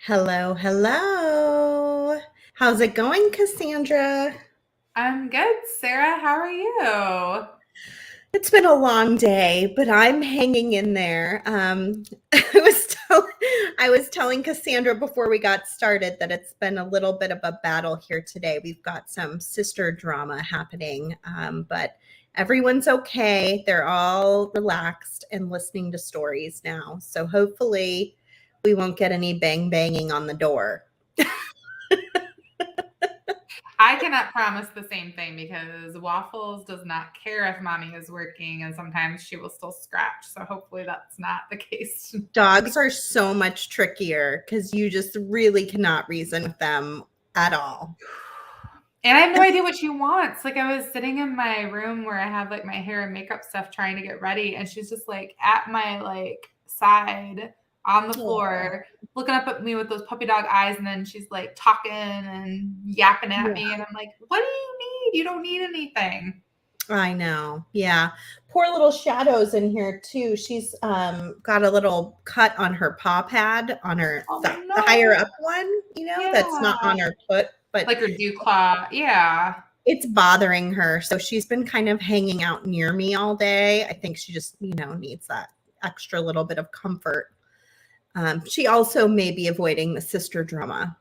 Hello, hello. How's it going, Cassandra? I'm good, Sarah. How are you? It's been a long day, but I'm hanging in there. I was telling Cassandra before we got started that it's been a little bit of a battle here today. We've got some sister drama happening, but everyone's okay. They're all relaxed and listening to stories now. So hopefully, we won't get any bang banging on the door. I cannot promise the same thing because Waffles does not care if mommy is working and sometimes she will still scratch. So hopefully that's not the case. Dogs are so much trickier because you just really cannot reason with them at all. And I have no idea what she wants. Like I was sitting in my room where I have like my hair and makeup stuff trying to get ready and she's just like at my like side on the Oh, floor looking up at me with those puppy dog eyes and then she's like talking and yapping at yeah, me and I'm like, "What do you need? You don't need anything." I know. Yeah. Poor little Shadow's in here too. She's got a little cut on her paw pad on her Oh the higher no. up one, that's not Yeah. on her foot, but Like her dew claw. Yeah. it's bothering her. So she's been kind of hanging out near me all day. I think she just, needs that extra little bit of comfort. She also may be avoiding the sister drama.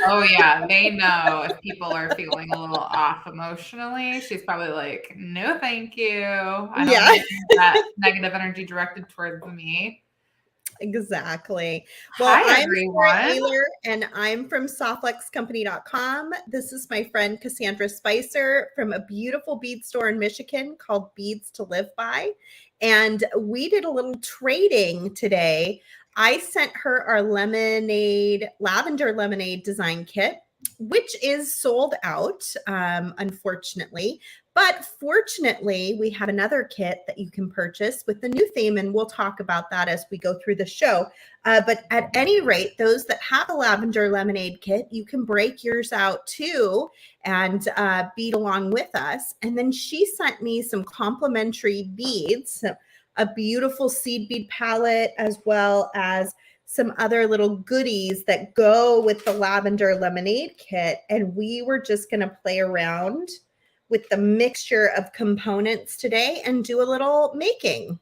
Oh yeah. They know if people are feeling a little off emotionally. She's probably like, no, thank you. I don't Yeah, need that negative energy directed towards me. exactly. Well, Hi I'm Sarah everyone. Ayler and I'm from softluxcompany.com. This is my friend Cassandra Spicer from a beautiful bead store in Michigan called Beads to Live By. And we did a little trading today. I sent her our lavender lemonade design kit, which is sold out, unfortunately. But fortunately, we have another kit that you can purchase with the new theme, and we'll talk about that as we go through the show. But at any rate, those that have a lavender lemonade kit, you can break yours out too and bead along with us. And then she sent me some complimentary beads, a beautiful seed bead palette, as well as some other little goodies that go with the lavender lemonade kit. And we were just going to play around with the mixture of components today and do a little making.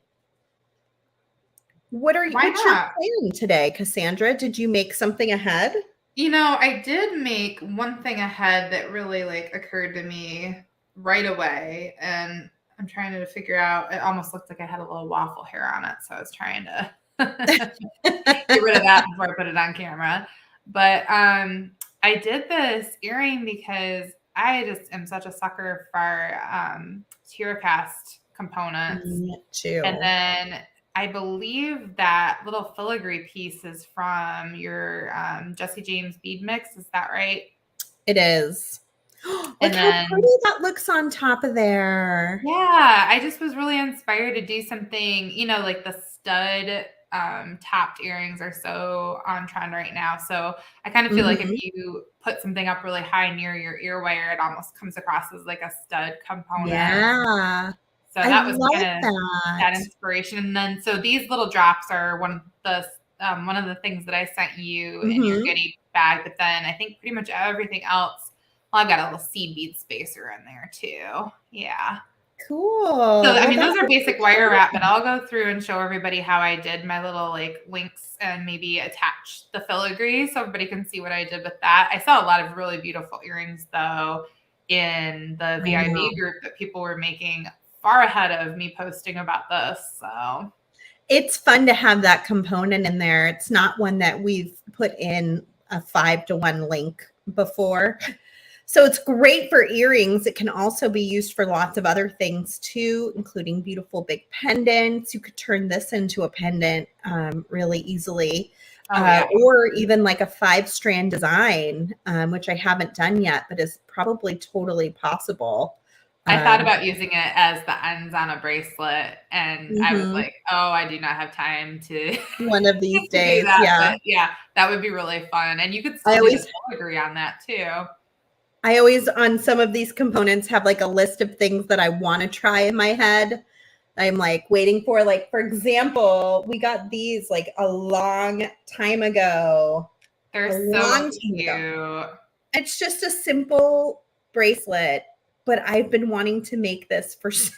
Why What's your not? plan today, Cassandra? Did you make something ahead? I did make one thing ahead that really like occurred to me right away. And I'm trying to figure out, it almost looked like I had a little waffle hair on it. So I was trying to get rid of that before I put it on camera. But I did this earring because I just am such a sucker for tear cast components. Me And too. then I believe that little filigree piece is from your Jesse James bead mix. Is that right? It is. And Look how pretty then that looks on top of there. yeah, I just was really inspired to do something, like the stud topped earrings are so on trend right now. So I kind of feel like if Mhm. you put something up really high near your ear wire, it almost comes across as like a stud component. Yeah. So I that was like kind of that that. inspiration. And then so these little drops are one of the things that I sent you in your Mhm. goodie bag. But then I think pretty much everything else. Well, I've got a little seed bead spacer in there too. Yeah. So, Cool. I Well, mean, that those are looks basic wire wrap, but exciting. I'll go through and show everybody how I did my little like links and maybe attach the filigree so everybody can see what I did with that. I saw a lot of really beautiful earrings though in the I know. VIB group that people were making far ahead of me posting about this. So, It's fun to have that component in there. It's not one that we've put in a 5-to-1 link before. So it's great for earrings. It can also be used for lots of other things too, including beautiful big pendants. You could turn this into a pendant really easily, oh yeah. or even like a 5-strand design, which I haven't done yet, but is probably totally possible. I thought Um, about using it as the ends on a bracelet and I was mhm. like, "Oh, I do not have time to One of these to do days, that." yeah. But yeah, that would be really fun. And you could I still do the always filigree on that too. I always on some of these components have like a list of things that I want to try in my head. I'm like waiting for, like, for example, we got these like a long time ago. They're a so long time cute. ago. It's just a simple bracelet, but I've been wanting to make this for so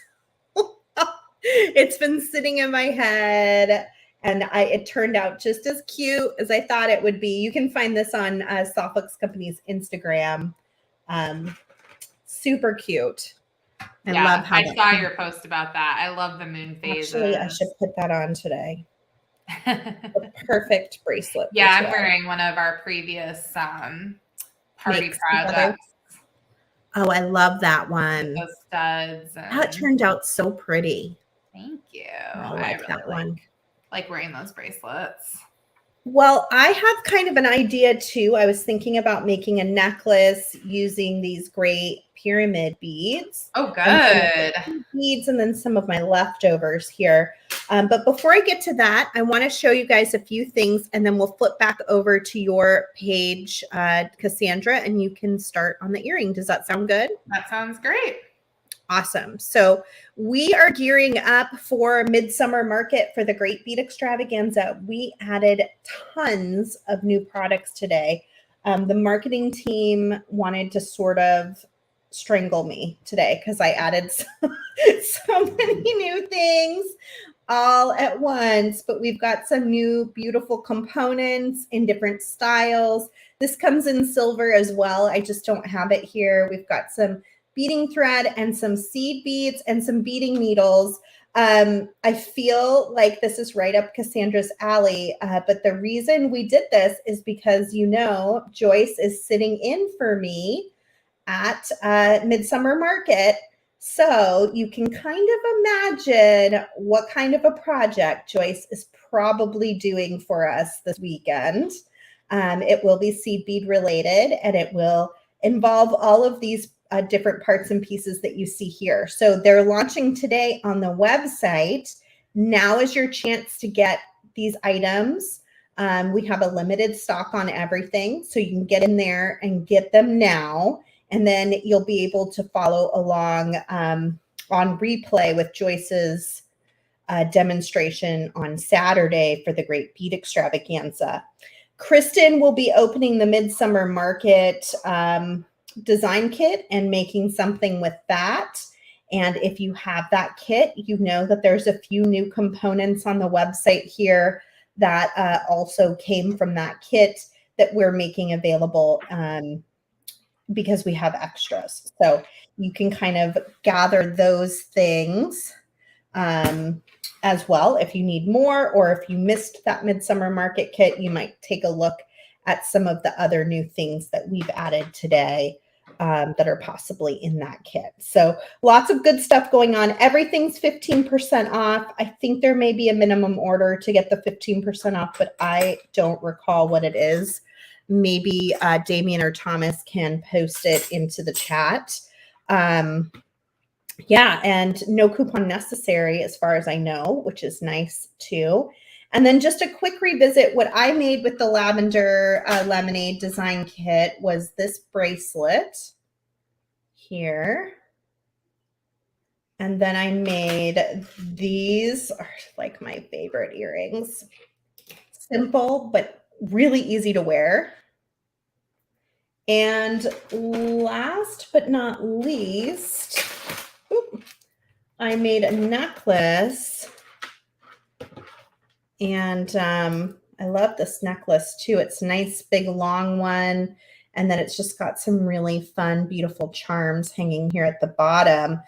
long. It's been sitting in my head, and it turned out just as cute as I thought it would be. You can find this on Softlex Company's Instagram. Super cute. I love how I saw your post about that. I love the moon phases. Actually, I should put that on today. The perfect bracelet. Yeah, I'm wearing one of our previous party projects. Oh, I love that one. Those studs. That turned out so pretty. Thank you. I like really that one. Like wearing those bracelets. Well, I have kind of an idea too. I was thinking about making a necklace using these great pyramid beads. Oh, good. Beads and then some of my leftovers here. But before I get to that, I want to show you guys a few things, and then we'll flip back over to your page, Cassandra, and you can start on the earring. Does that sound good? That sounds great. Awesome. So we are gearing up for Midsummer Market for the Great Bead Extravaganza. We added tons of new products today. The marketing team wanted to sort of strangle me today because I added so many new things all at once, but we've got some new beautiful components in different styles. This comes in silver as well. I just don't have it here. We've got some beading thread and some seed beads and some beading needles. I feel like this is right up Cassandra's alley, but the reason we did this is because, Joyce is sitting in for me at Midsummer Market. So you can kind of imagine what kind of a project Joyce is probably doing for us this weekend. It will be seed bead related, and it will involve all of these different parts and pieces that you see here. So they're launching today on the website. Now is your chance to get these items. We have a limited stock on everything, so you can get in there and get them now. And then you'll be able to follow along on replay with Joyce's demonstration on Saturday for the Great Bead Extravaganza. Kristen will be opening the Midsummer Market design kit and making something with that. And if you have that kit, you know that there's a few new components on the website here that also came from that kit that we're making available because we have extras. So you can kind of gather those things as well. If you need more, or if you missed that Midsummer Market kit, you might take a look at some of the other new things that we've added today that are possibly in that kit. So lots of good stuff going on. Everything's 15% off. I think there may be a minimum order to get the 15% off, but I don't recall what it is. Maybe Damien or Thomas can post it into the chat. Yeah, and no coupon necessary as far as I know, which is nice too. And then just a quick revisit, what I made with the Lavender Lemonade design kit was this bracelet here. And then I made these, are like my favorite earrings. Simple, but really easy to wear. And last but not least, I made a necklace. And I love this necklace too. It's a nice big long one. And then it's just got some really fun, beautiful charms hanging here at the bottom.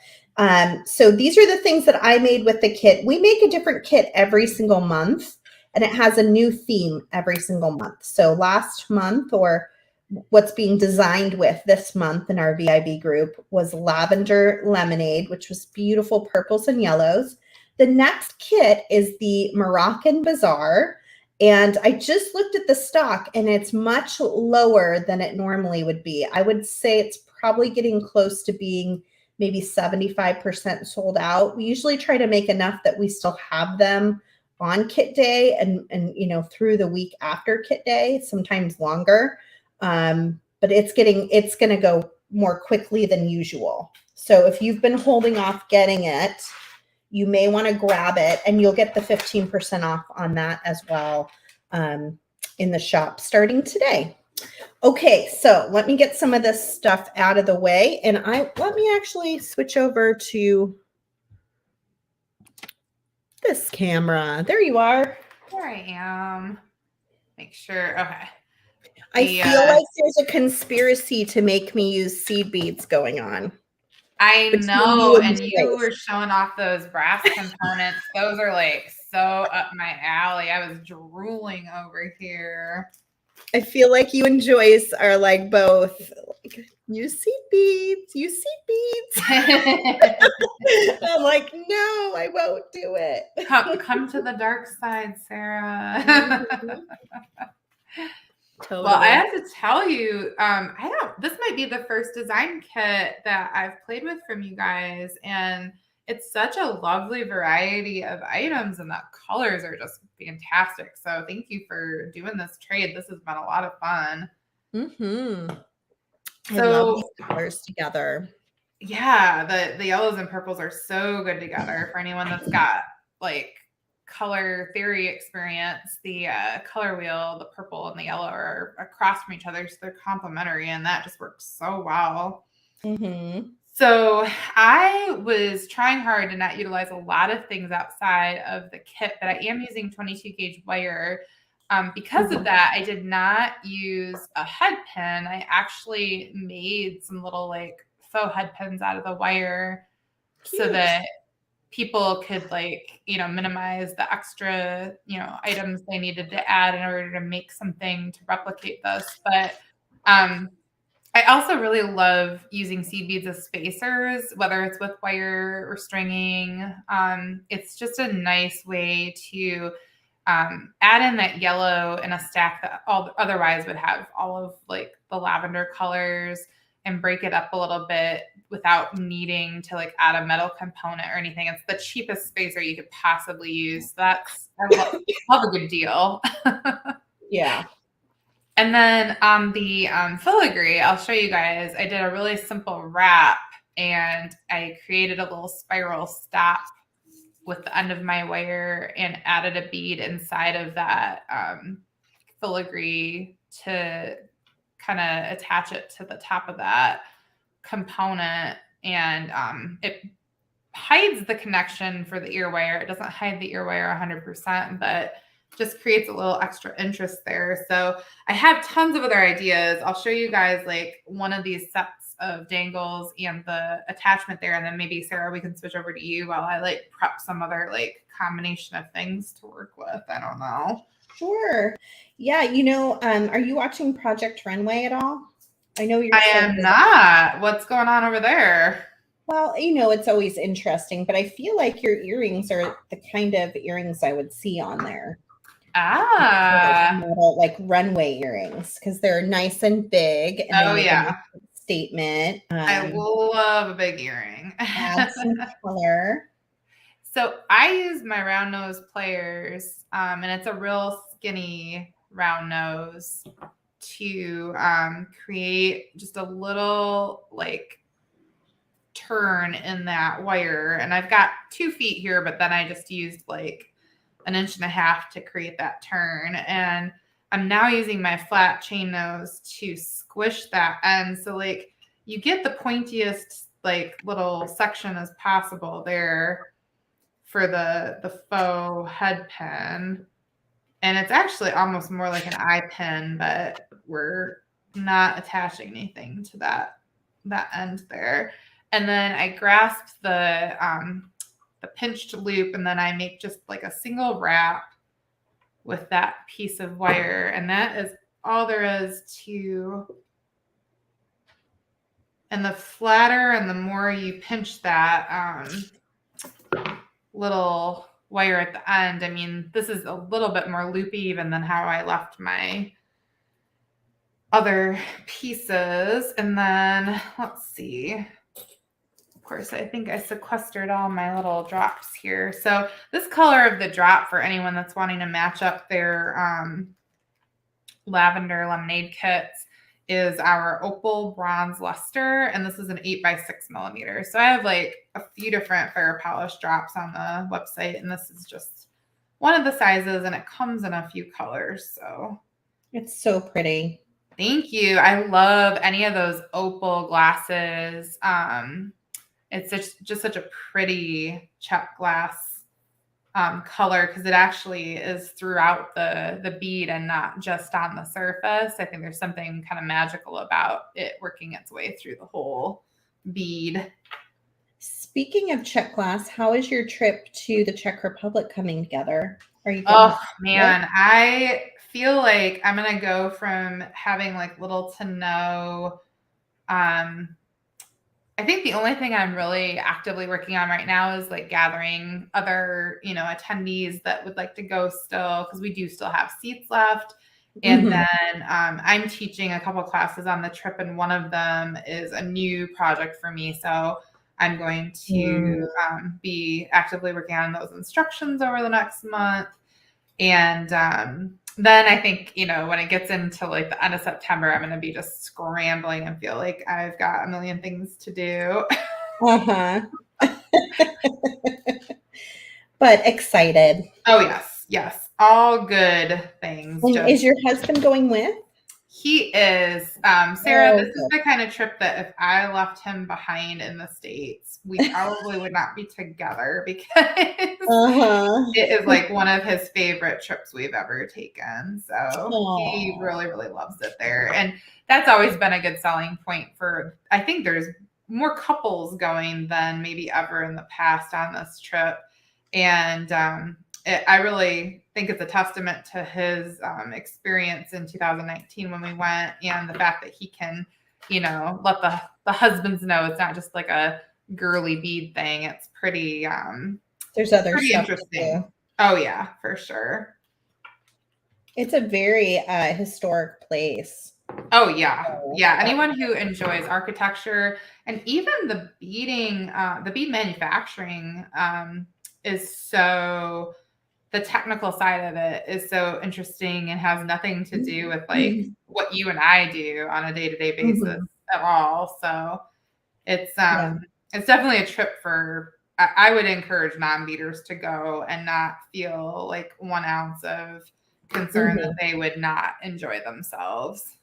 So these are the things that I made with the kit. We make a different kit every single month, and it has a new theme every single month. So last month, or what's being designed with this month in our VIB group, was Lavender Lemonade, which was beautiful purples and yellows. The next kit is the Moroccan Bazaar, and I just looked at the stock, and it's much lower than it normally would be. I would say it's probably getting close to being maybe 75% sold out. We usually try to make enough that we still have them on kit day and through the week after kit day, sometimes longer. But it's going to go more quickly than usual. So if you've been holding off getting it, you may want to grab it, and you'll get the 15% off on that as well. in the shop starting today. Okay, so let me get some of this stuff out of the way, and let me actually switch over to this camera. There you are. There I am. Make sure. Okay. I feel like there's a conspiracy to make me use seed beads going on. I know, and you were showing off those brass components. Those are like so up my alley. I was drooling over here. I feel like you and Joyce are like both like, use seed beads, use seed beads. I'm like, no, I won't do it. Come to the dark side, Sarah. Mm-hmm. Totally. Well, I have to tell you, this might be the first design kit that I've played with from you guys, and it's such a lovely variety of items, and the colors are just fantastic. So thank you for doing this trade. This has been a lot of fun. Mm-hmm. So, I love these colors together. Yeah, the yellows and purples are so good together. For anyone that's got like color theory experience, the color wheel, the purple and the yellow are across from each other, so they're complementary, and that just works so well. Mm-hmm. So I was trying hard to not utilize a lot of things outside of the kit, but I am using 22 gauge wire. Because of that, I did not use a head pin. I actually made some little like faux head pins out of the wire. Cute. So that people could like, minimize the extra, items they needed to add in order to make something to replicate this. But I also really love using seed beads as spacers, whether it's with wire or stringing. It's just a nice way to add in that yellow in a stack that otherwise would have all of like the lavender colors, and break it up a little bit without needing to like add a metal component or anything. It's the cheapest spacer you could possibly use. I love a good deal. Yeah. And then on the filigree, I'll show you guys, I did a really simple wrap, and I created a little spiral stop with the end of my wire and added a bead inside of that filigree to kind of attach it to the top of that component. And it hides the connection for the ear wire. It doesn't hide the ear wire 100%, but just creates a little extra interest there. So I have tons of other ideas. I'll show you guys like one of these sets of dangles and the attachment there. And then maybe Sarah, we can switch over to you while I like prep some other like combination of things to work with. I don't know. Sure. Yeah. Are you watching Project Runway at all? I know you're. I am not. What's going on over there? Well, it's always interesting, but I feel like your earrings are the kind of earrings I would see on there. Like runway earrings, because they're nice and big. And yeah. Statement. I love a big earring. Add some color. So I use my round nose pliers, and it's a real skinny round nose, to create just a little like turn in that wire. And I've got 2 feet here, but then I just used like 1.5 inches to create that turn. And I'm now using my flat chain nose to squish that end. So like you get the pointiest like little section as possible there for the faux head pin. And it's actually almost more like an eye pin, but we're not attaching anything to that end there. And then I grasp the pinched loop, and then I make just like a single wrap with that piece of wire. And that is all there is to. And the flatter and the more you pinch that little wire at the end, I mean, this is a little bit more loopy even than how I left my other pieces. And then let's see. Of course, I think I sequestered all my little drops here. So this color of the drop, for anyone that's wanting to match up their Lavender Lemonade kits, is our Opal Bronze Luster. And this is an 8x6 millimeter. So I have like a few different fire polish drops on the website. And this is just one of the sizes, and it comes in a few colors. So It's so pretty. Thank you. I love any of those opal glasses. It's just such a pretty Czech glass color because it actually is throughout the bead and not just on the surface. I think there's something kind of magical about it working its way through the whole bead. Speaking of Czech glass, how is your trip to the Czech Republic coming together? Are you going Oh man, I feel like I'm gonna go from having like little to no. I think the only thing I'm really actively working on right now is like gathering other, attendees that would like to go still because we do still have seats left. And then I'm teaching a couple classes on the trip, and one of them is a new project for me. So I'm going to be actively working on those instructions over the next month. And then I think, when it gets into like the end of September, I'm going to be just scrambling and feel like I've got a million things to do. Uh-huh. But excited. Oh, yes. Yes. All good things. And is your husband going with? He is. Sarah, this is the kind of trip that if I left him behind in the States, we probably would not be together because it is like one of his favorite trips we've ever taken. So he really, really loves it there. And that's always been a good selling point I think there's more couples going than maybe ever in the past on this trip. And I really think it's a testament to his experience in 2019 when we went, and the fact that he can, let the husbands know it's not just like a girly bead thing. It's pretty, there's other pretty stuff interesting. Oh yeah, for sure. It's a very historic place. Oh yeah. Yeah. Anyone who enjoys architecture and even the beading, the bead manufacturing is so, the technical side of it is so interesting and has nothing to do with like what you and I do on a day-to-day basis at all. So it's definitely a trip I would encourage non-beaders to go and not feel like 1 ounce of concern that they would not enjoy themselves.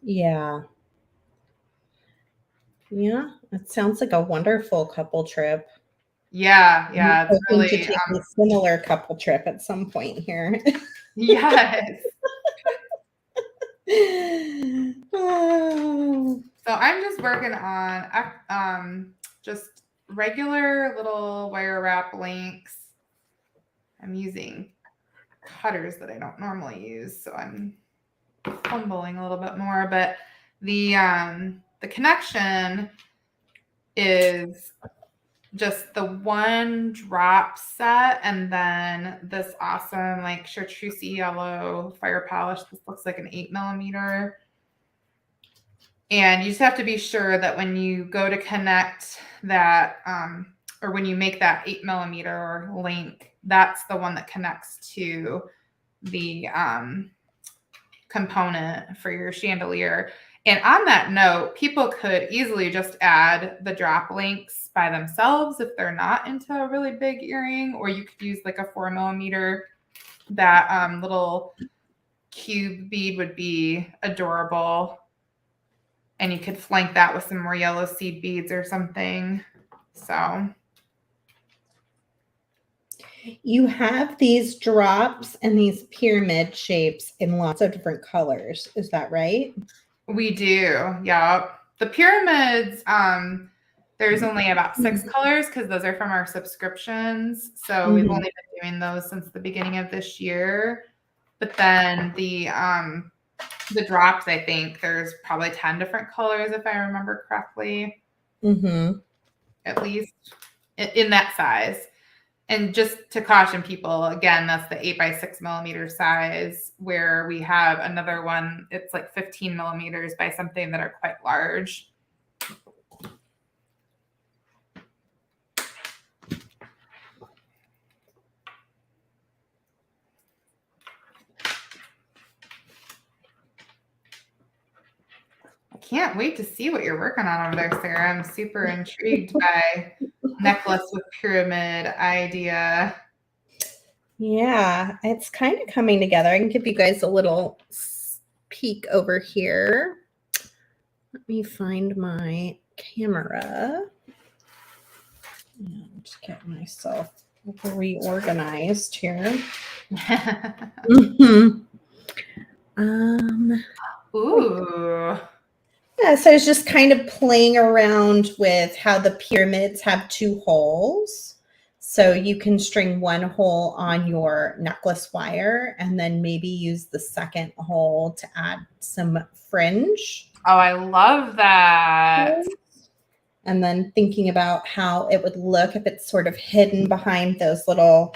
Yeah. Yeah. It sounds like a wonderful couple trip. Yeah. Yeah. It's really to take a similar couple trip at some point here. Yes. So I'm just working on just regular little wire wrap links. I'm using cutters that I don't normally use, so I'm fumbling a little bit more. But the connection is just the one drop set, and then this awesome like chartreuse yellow fire polish. This looks like an 8mm. And you just have to be sure that when you go to connect that, or when you make that 8mm link, that's the one that connects to the component for your chandelier. And on that note, people could easily just add the drop links by themselves if they're not into a really big earring, or you could use like a 4mm. That little cube bead would be adorable. And you could flank that with some more yellow seed beads or something. So you have these drops and these pyramid shapes in lots of different colors. Is that right? We do. Yeah. The pyramids, there's only about 6 colors because those are from our subscriptions. So we've only been doing those since the beginning of this year. But then the drops, I think there's probably 10 different colors if I remember correctly. At least in that size. And just to caution people, again, that's the 8x6mm size, where we have another one. It's like 15mm by something that are quite large. Can't wait to see what you're working on over there, Sarah. I'm super intrigued by necklace with pyramid idea. Yeah, it's kind of coming together. I can give you guys a little peek over here. Let me find my camera and get myself reorganized here. Mm-hmm. Ooh. Yeah, so I was just kind of playing around with how the pyramids have 2 holes. So you can string 1 hole on your necklace wire and then maybe use the second hole to add some fringe. Oh, I love that. And then thinking about how it would look if it's sort of hidden behind those little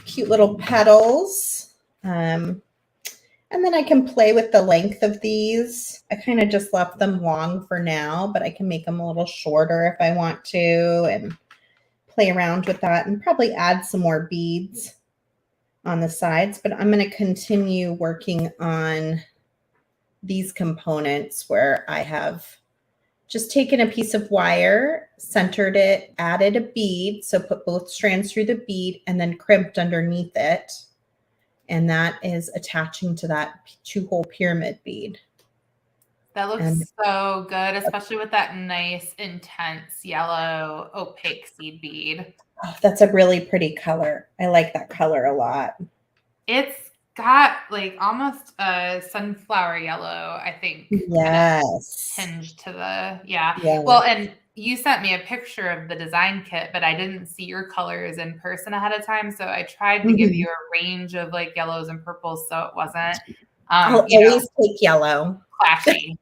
cute little petals. And then I can play with the length of these. I kind of just left them long for now, but I can make them a little shorter if I want to and play around with that and probably add some more beads on the sides. But I'm going to continue working on these components where I have just taken a piece of wire, centered it, added a bead. So put both strands through the bead and then crimped underneath it. And that is attaching to that 2-hole pyramid bead. That looks so good, especially with that nice, intense yellow opaque seed bead. Oh, that's a really pretty color. I like that color a lot. It's got like almost a sunflower yellow, I think. Yes. Tinge to the, yeah. Well, and you sent me a picture of the design kit, but I didn't see your colors in person ahead of time. So I tried to give you a range of like yellows and purples so it wasn't, I'll always take yellow. Clashy.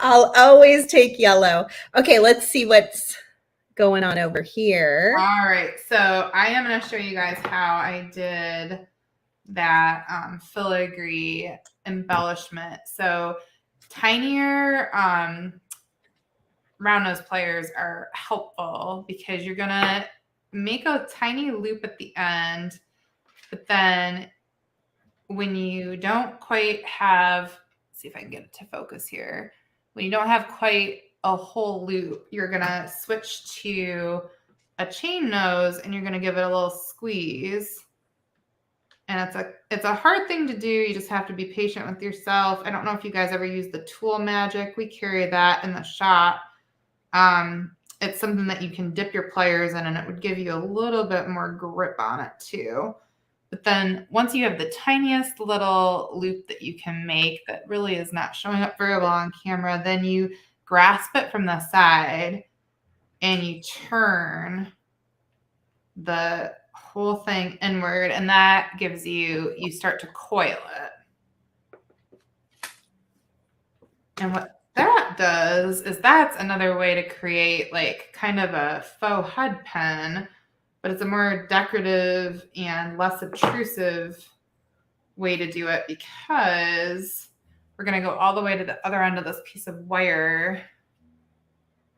I'll always take yellow. Okay, let's see what's going on over here. All right, so I am going to show you guys how I did that filigree embellishment. So tinier round nose pliers are helpful because you're going to make a tiny loop at the end, but then when you don't quite have, let's see if I can get it to focus here. When you don't have quite a whole loop, you're going to switch to a chain nose and you're going to give it a little squeeze. And it's a hard thing to do. You just have to be patient with yourself. I don't know if you guys ever use the tool magic. We carry that in the shop. It's something that you can dip your pliers in and it would give you a little bit more grip on it too. But then once you have the tiniest little loop that you can make that really is not showing up very well on camera, then you grasp it from the side and you turn the whole thing inward, and that gives you start to coil it. And what that does is that's another way to create like kind of a faux head pin, but it's a more decorative and less obtrusive way to do it because we're going to go all the way to the other end of this piece of wire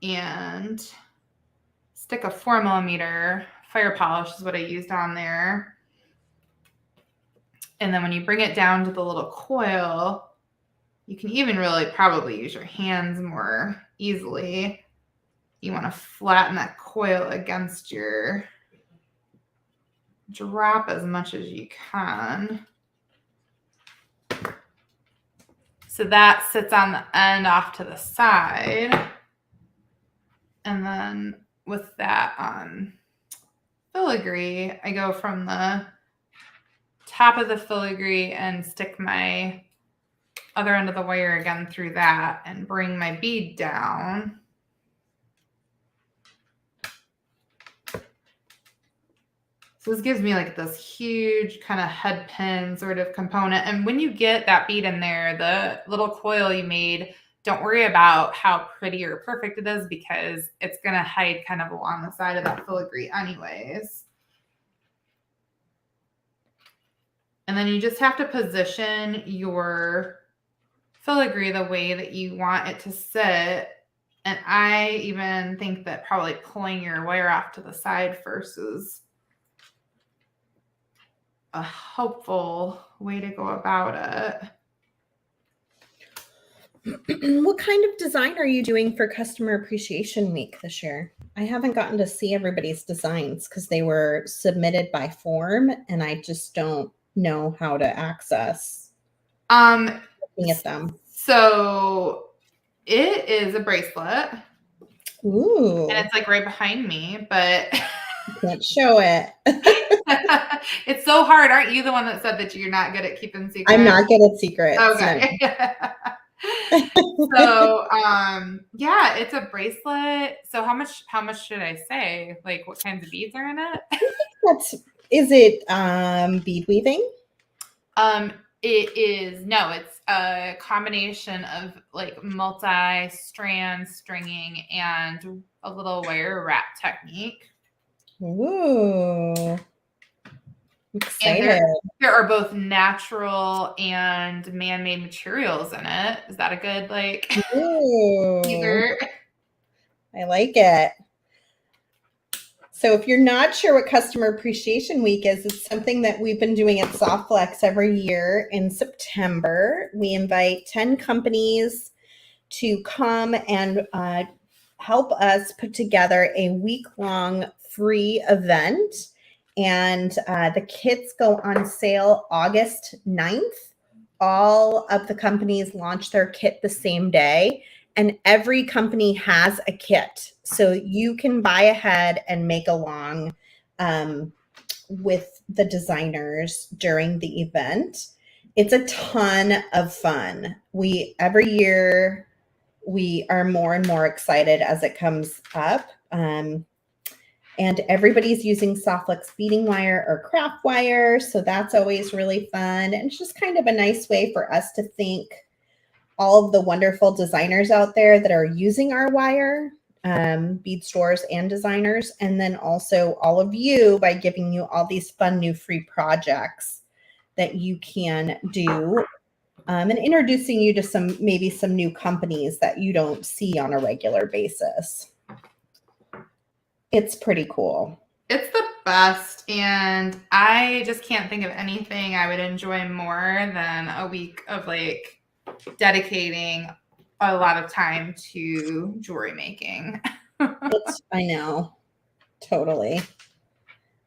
and stick a 4mm fire polish is what I used on there. And then when you bring it down to the little coil, you can even really probably use your hands more easily. You want to flatten that coil against your drop as much as you can. So that sits on the end off to the side. And then with that filigree, I go from the top of the filigree and stick my other end of the wire again through that and bring my bead down. So this gives me like this huge kind of head pin sort of component. And when you get that bead in there, the little coil you made, don't worry about how pretty or perfect it is because it's going to hide kind of along the side of that filigree anyways. And then you just have to position your filigree the way that you want it to sit. And I even think that probably pulling your wire off to the side first is a helpful way to go about it. What kind of design are you doing for Customer Appreciation Week this year? I haven't gotten to see everybody's designs because they were submitted by form, and I just don't know how to access looking at them. So it is a bracelet. Ooh. And it's like right behind me, but can't show it. It's so hard. Aren't you the one that said that you're not good at keeping secrets? I'm not good at secrets. Okay. So yeah, it's a bracelet. So how much should I say? Like what kinds of beads are in it? Is it bead weaving? It's a combination of like multi-strand stringing and a little wire wrap technique. Ooh. Excited. And there are both natural and man-made materials in it. Is that a good teaser? I like it. So if you're not sure what Customer Appreciation Week is, it's something that we've been doing at Softflex every year in September. We invite 10 companies to come and help us put together a week-long free event. And the kits go on sale August 9th. All of the companies launch their kit the same day. And every company has a kit. So you can buy ahead and make along with the designers during the event. It's a ton of fun. Every year we are more and more excited as it comes up. And everybody's using Softflex beading wire or craft wire. So that's always really fun. And it's just kind of a nice way for us to thank all of the wonderful designers out there that are using our wire, bead stores and designers, and then also all of you by giving you all these fun new free projects that you can do, and introducing you to maybe some new companies that you don't see on a regular basis. It's pretty cool. It's the best, and I just can't think of anything I would enjoy more than a week of dedicating a lot of time to jewelry making. I know. Totally.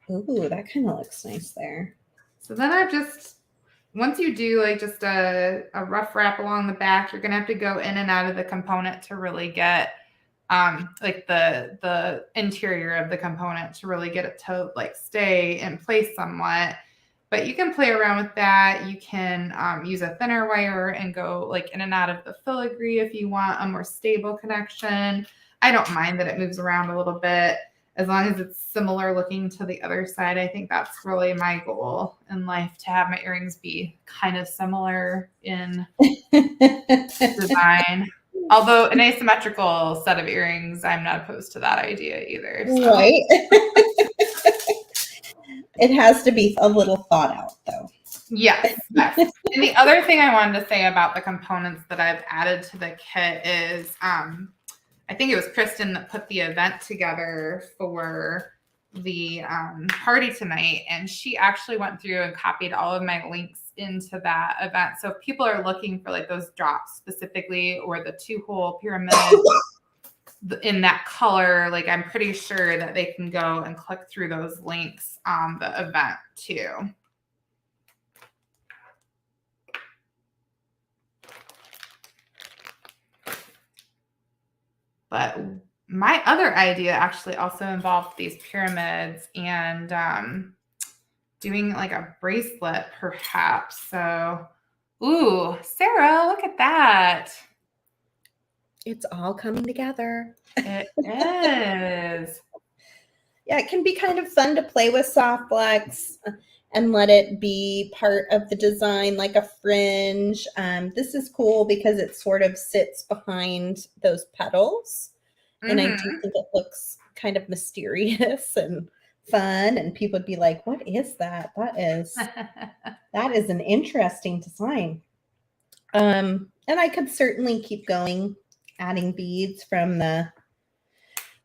Ooh, that kind of looks nice there. So then once you do just a rough wrap along the back, you're going to have to go in and out of the component to really get the interior of the component to really get it to stay in place somewhat. But you can play around with that. You can use a thinner wire and go in and out of the filigree if you want a more stable connection. I don't mind that it moves around a little bit as long as it's similar looking to the other side. I think that's really my goal in life, to have my earrings be kind of similar in design. Although an asymmetrical set of earrings, I'm not opposed to that idea either. So. Right. It has to be a little thought out, though. Yes. And the other thing I wanted to say about the components that I've added to the kit is, I think it was Kristen that put the event together for the party tonight, and she actually went through and copied all of my links into that event. So if people are looking for those drops specifically, or the 2-hole pyramid in that color, I'm pretty sure that they can go and click through those links on the event too. But my other idea actually also involved these pyramids and doing a bracelet perhaps. So, ooh, Sarah, look at that. It's all coming together. It is. Yeah, it can be kind of fun to play with Softflex and let it be part of the design, like a fringe. This is cool because it sort of sits behind those petals. Mm-hmm. And I do think it looks kind of mysterious and fun. And people would be like, what is that? That is an interesting design. And I could certainly keep going, adding beads from the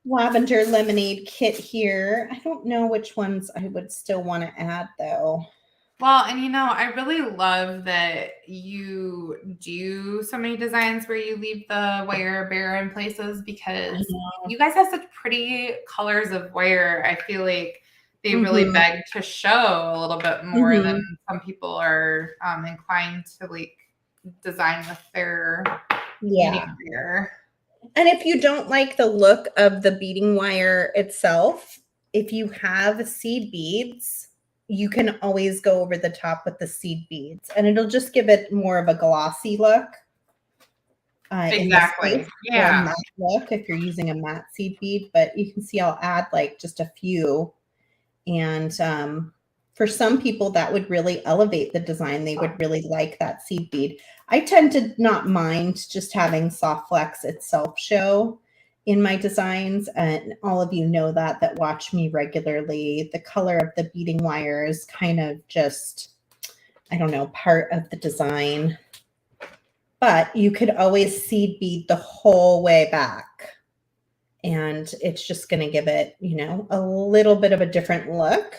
Lavender Lemonade kit here. I don't know which ones I would still want to add, though. Well, and I really love that you do so many designs where you leave the wire bare in places, because you guys have such pretty colors of wire. I feel like they really beg to show a little bit more than some people are inclined to like design with their beading wire. And if you don't like the look of the beading wire itself, if you have seed beads, you can always go over the top with the seed beads, and it'll just give it more of a glossy look. Exactly. Yeah. A matte look if you're using a matte seed bead, but you can see I'll add like just a few. And for some people that would really elevate the design. They would really like that seed bead. I tend to not mind just having soft flex itself show in my designs, and all of you know that watch me regularly. The color of the beading wire is kind of just, I don't know, part of the design. But you could always seed bead the whole way back, and it's just going to give it, a little bit of a different look,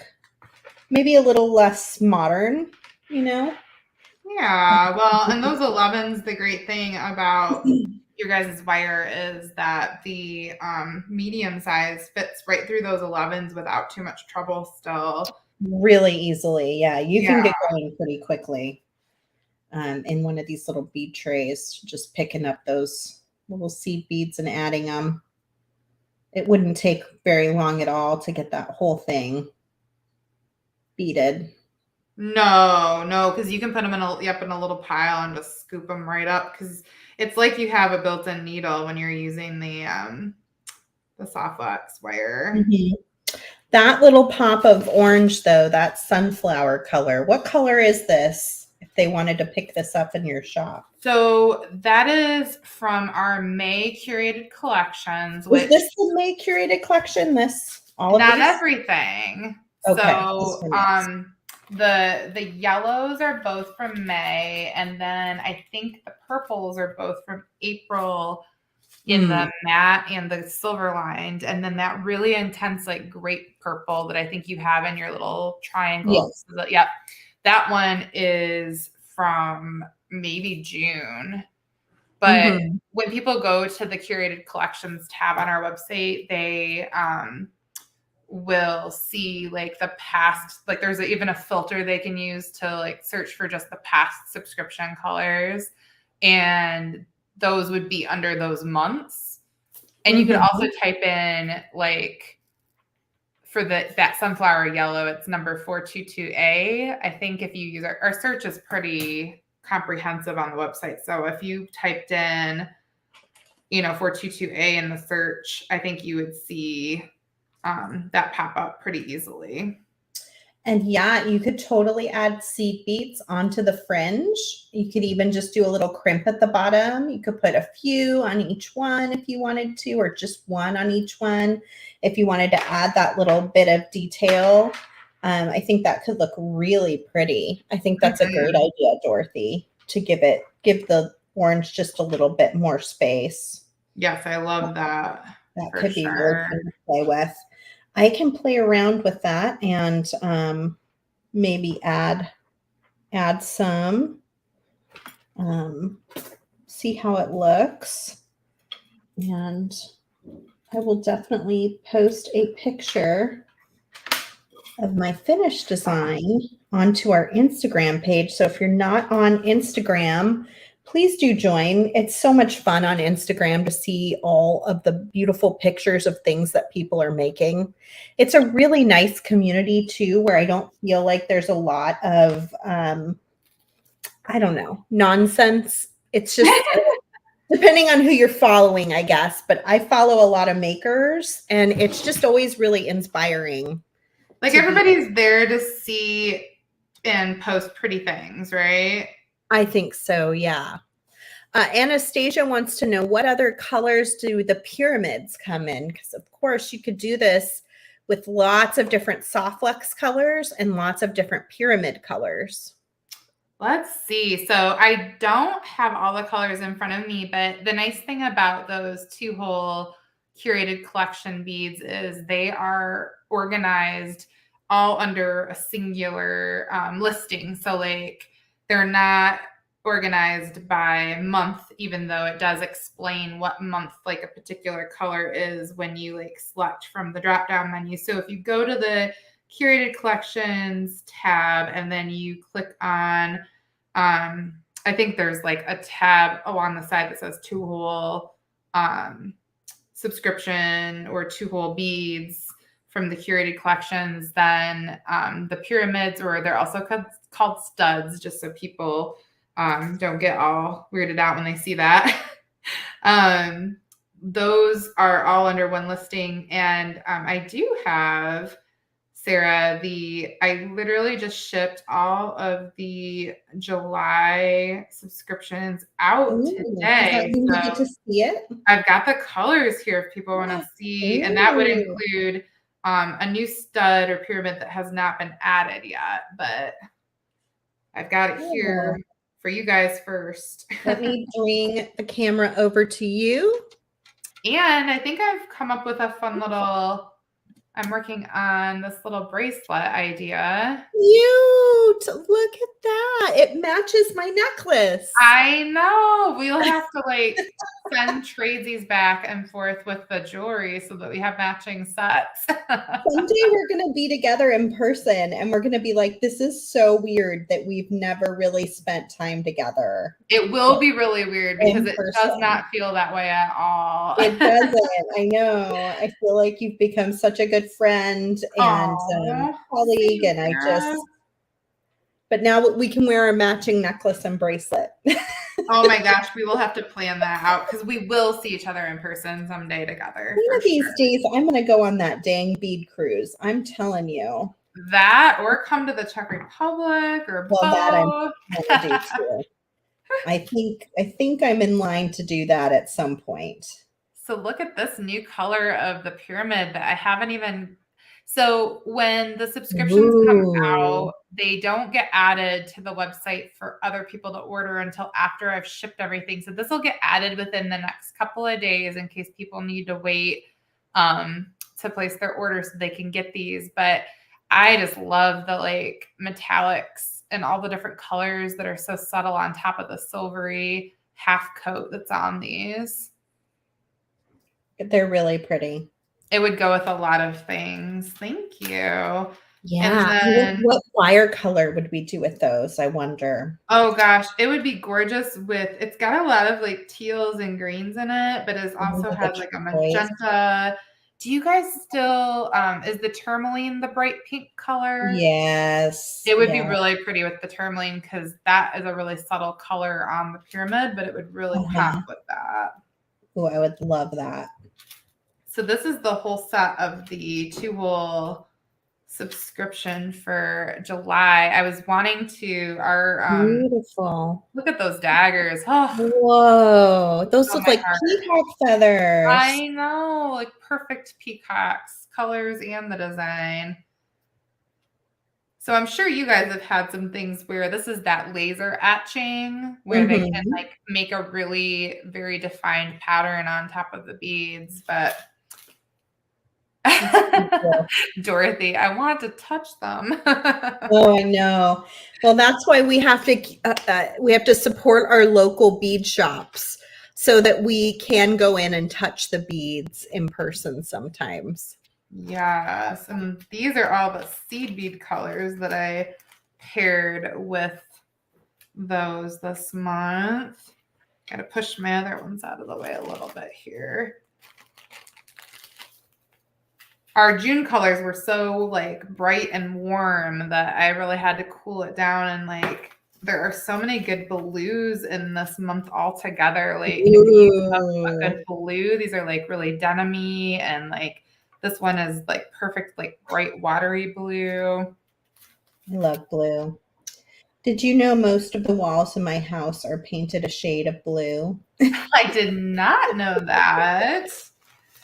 maybe a little less modern, Yeah, well, and those 11s, the great thing about your guys' wire is that the medium size fits right through those 11s without too much trouble still. Really easily. Yeah, you can get going pretty quickly in one of these little bead trays, just picking up those little seed beads and adding them. It wouldn't take very long at all to get that whole thing beaded. No, because you can put them in a little pile and just scoop them right up, because it's like you have a built-in needle when you're using the soft flex wire. That little pop of orange, though, that sunflower color. What color is this if they wanted to pick this up in your shop? So that is from our May curated collections. Was this the May curated collection? All of not these? Everything. Okay. So the yellows are both from May, and then I think the purples are both from April in the matte and the silver lined, and then that really intense like grape purple that I think you have in your little triangles. Yes. Yep. That one is from maybe June. But when people go to the curated collections tab on our website, they will see like the past, like there's even a filter they can use to like search for just the past subscription colors, and those would be under those months. And you could also type in like for that sunflower yellow, it's number 422A. I think if you use our search is pretty comprehensive on the website. So if you typed in, 422A in the search, I think you would see that pop up pretty easily. And yeah, you could totally add seed beads onto the fringe. You could even just do a little crimp at the bottom. You could put a few on each one if you wanted to, or just one on each one if you wanted to add that little bit of detail. I think that could look really pretty. I think that's a great idea, Dorothy, to give the orange just a little bit more space. Yes, I love that. That could be really fun to play with. I can play around with that and maybe add some, see how it looks. And I will definitely post a picture of my finished design onto our Instagram page. So if you're not on Instagram, please do join. It's so much fun on Instagram to see all of the beautiful pictures of things that people are making. It's a really nice community too, where I don't feel like there's a lot of, nonsense. It's just depending on who you're following, I guess. But I follow a lot of makers, and it's just always really inspiring. Like everybody's there to see and post pretty things, right? I think so, yeah. Anastasia wants to know, what other colors do the pyramids come in? Because, of course, you could do this with lots of different soft flex colors and lots of different pyramid colors. Let's see. So I don't have all the colors in front of me, but the nice thing about those 2-hole curated collection beads is they are organized all under a singular listing. So like they're not organized by month, even though it does explain what month like a particular color is when you like select from the drop down menu. So if you go to the curated collections tab and then you click on I think there's like a tab along the side that says 2-hole subscription or 2-hole beads from the curated collections. Then the pyramids, or they're also called studs, just so people don't get all weirded out when they see that. Those are all under one listing. And I do have, Sarah, I literally just shipped all of the July subscriptions out today. Does that mean you get to see it? I've got the colors here if people want to see, and that would include a new stud or pyramid that has not been added yet, but I've got it here for you guys first. Let me bring the camera over to you. And I think I've come up with a fun little, I'm working on this little bracelet idea. Cute. Look at that. It matches my necklace. I know. We'll have to like send tradesies back and forth with the jewelry so that we have matching sets. Someday we're going to be together in person and we're going to be like, this is so weird that we've never really spent time together. It will be really weird because it does not feel that way at all. It doesn't. I know. I feel like you've become such a good friend and colleague, and but now we can wear a matching necklace and bracelet. Oh my gosh, we will have to plan that out because we will see each other in person someday together. One of these days, I'm going to go on that dang bead cruise. I'm telling you. That, or come to the Czech Republic, or both. That I'm going to do too. I think I'm in line to do that at some point. So look at this new color of the pyramid that I haven't even. So when the subscriptions come out, they don't get added to the website for other people to order until after I've shipped everything. So this will get added within the next couple of days in case people need to wait to place their order so they can get these. But I just love the like metallics and all the different colors that are so subtle on top of the silvery half coat that's on these. They're really pretty. It would go with a lot of things. Thank you. Yeah. And then, what wire color would we do with those? I wonder. Oh gosh, it would be gorgeous with, it's got a lot of like teals and greens in it, but it also has like a magenta. Do you guys still, is the tourmaline the bright pink color? Yes. It would be really pretty with the tourmaline because that is a really subtle color on the pyramid, but it would really pop with that. Oh, I would love that. So this is the whole set of the 2-hole subscription for July. I was wanting to beautiful. Look at those daggers. Oh, whoa. Those look like peacock feathers. I know, like perfect peacocks, colors and the design. So I'm sure you guys have had some things where this is that laser etching where they can like make a really very defined pattern on top of the beads, but Dorothy, I want to touch them. Oh, I know. Well, that's why we have to support our local bead shops so that we can go in and touch the beads in person sometimes. Yes, and these are all the seed bead colors that I paired with those this month. Got to push my other ones out of the way a little bit here. Our June colors were so like bright and warm that I really had to cool it down, and like there are so many good blues in this month altogether. Like if you love a good blue, these are like really denim-y, and like this one is like perfect, like bright watery blue. I love blue. Did you know most of the walls in my house are painted a shade of blue? I did not know that.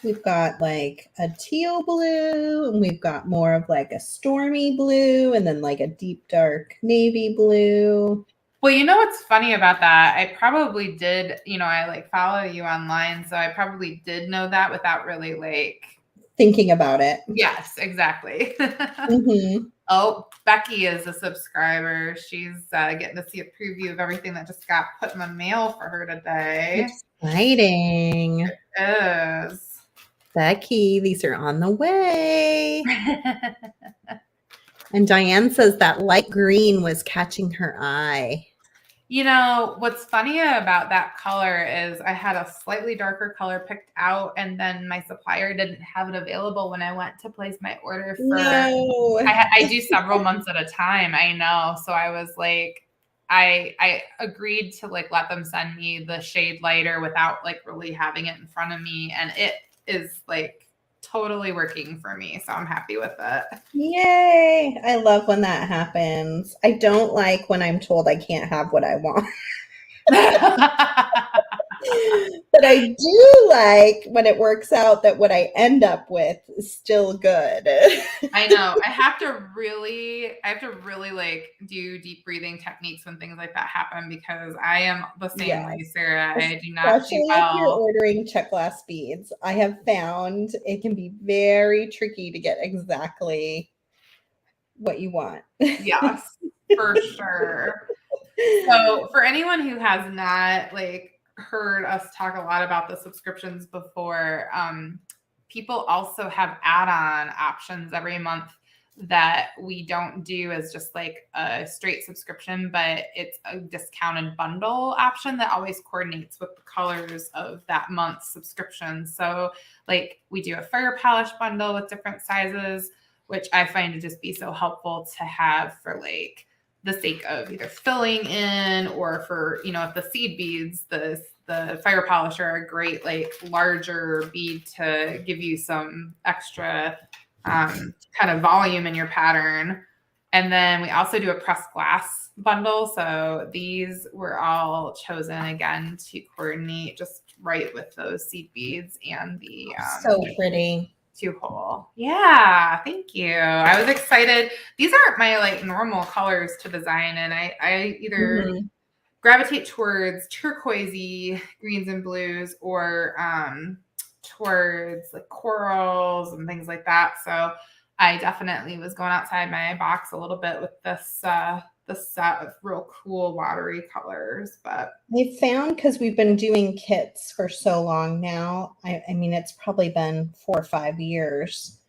We've got like a teal blue, and we've got more of like a stormy blue, and then like a deep dark navy blue. Well, you know what's funny about that? I probably did, I like follow you online, so I probably did know that without really like thinking about it. Yes, exactly. Mm-hmm. Oh, Becky is a subscriber. She's getting to see a preview of everything that just got put in the mail for her today. Exciting. It is. Becky, these are on the way. And Diane says that light green was catching her eye. You know, what's funny about that color is I had a slightly darker color picked out, and then my supplier didn't have it available when I went to place my order for. No. I do several months at a time. I know. So I was like, I agreed to like let them send me the shade lighter without like really having it in front of me. And it is like totally working for me. So I'm happy with it. Yay. I love when that happens. I don't like when I'm told I can't have what I want. But I do like when it works out that what I end up with is still good. I know. I have to really like do deep breathing techniques when things like that happen, because I am the same way, Sarah. I do not do Especially well. if you're ordering Czech glass beads. I have found it can be very tricky to get exactly what you want. Yes, for sure. So for anyone who has not like heard us talk a lot about the subscriptions before, people also have add-on options every month that we don't do as just like a straight subscription, but it's a discounted bundle option that always coordinates with the colors of that month's subscription. So like we do a fire polish bundle with different sizes, which I find to just be so helpful to have for like the sake of either filling in, or for, you know, if the seed beads, the fire polish are a great like larger bead to give you some extra kind of volume in your pattern. And then we also do a pressed glass bundle. So these were all chosen again to coordinate just right with those seed beads and the so pretty. 2-hole. Yeah, thank you. I was excited. These aren't my like normal colors to design, and I either gravitate towards turquoisey greens and blues, or towards like corals and things like that. So I definitely was going outside my box a little bit with this set of real cool watery colors. But I found, because we've been doing kits for so long now, I mean, it's probably been 4 or 5 years.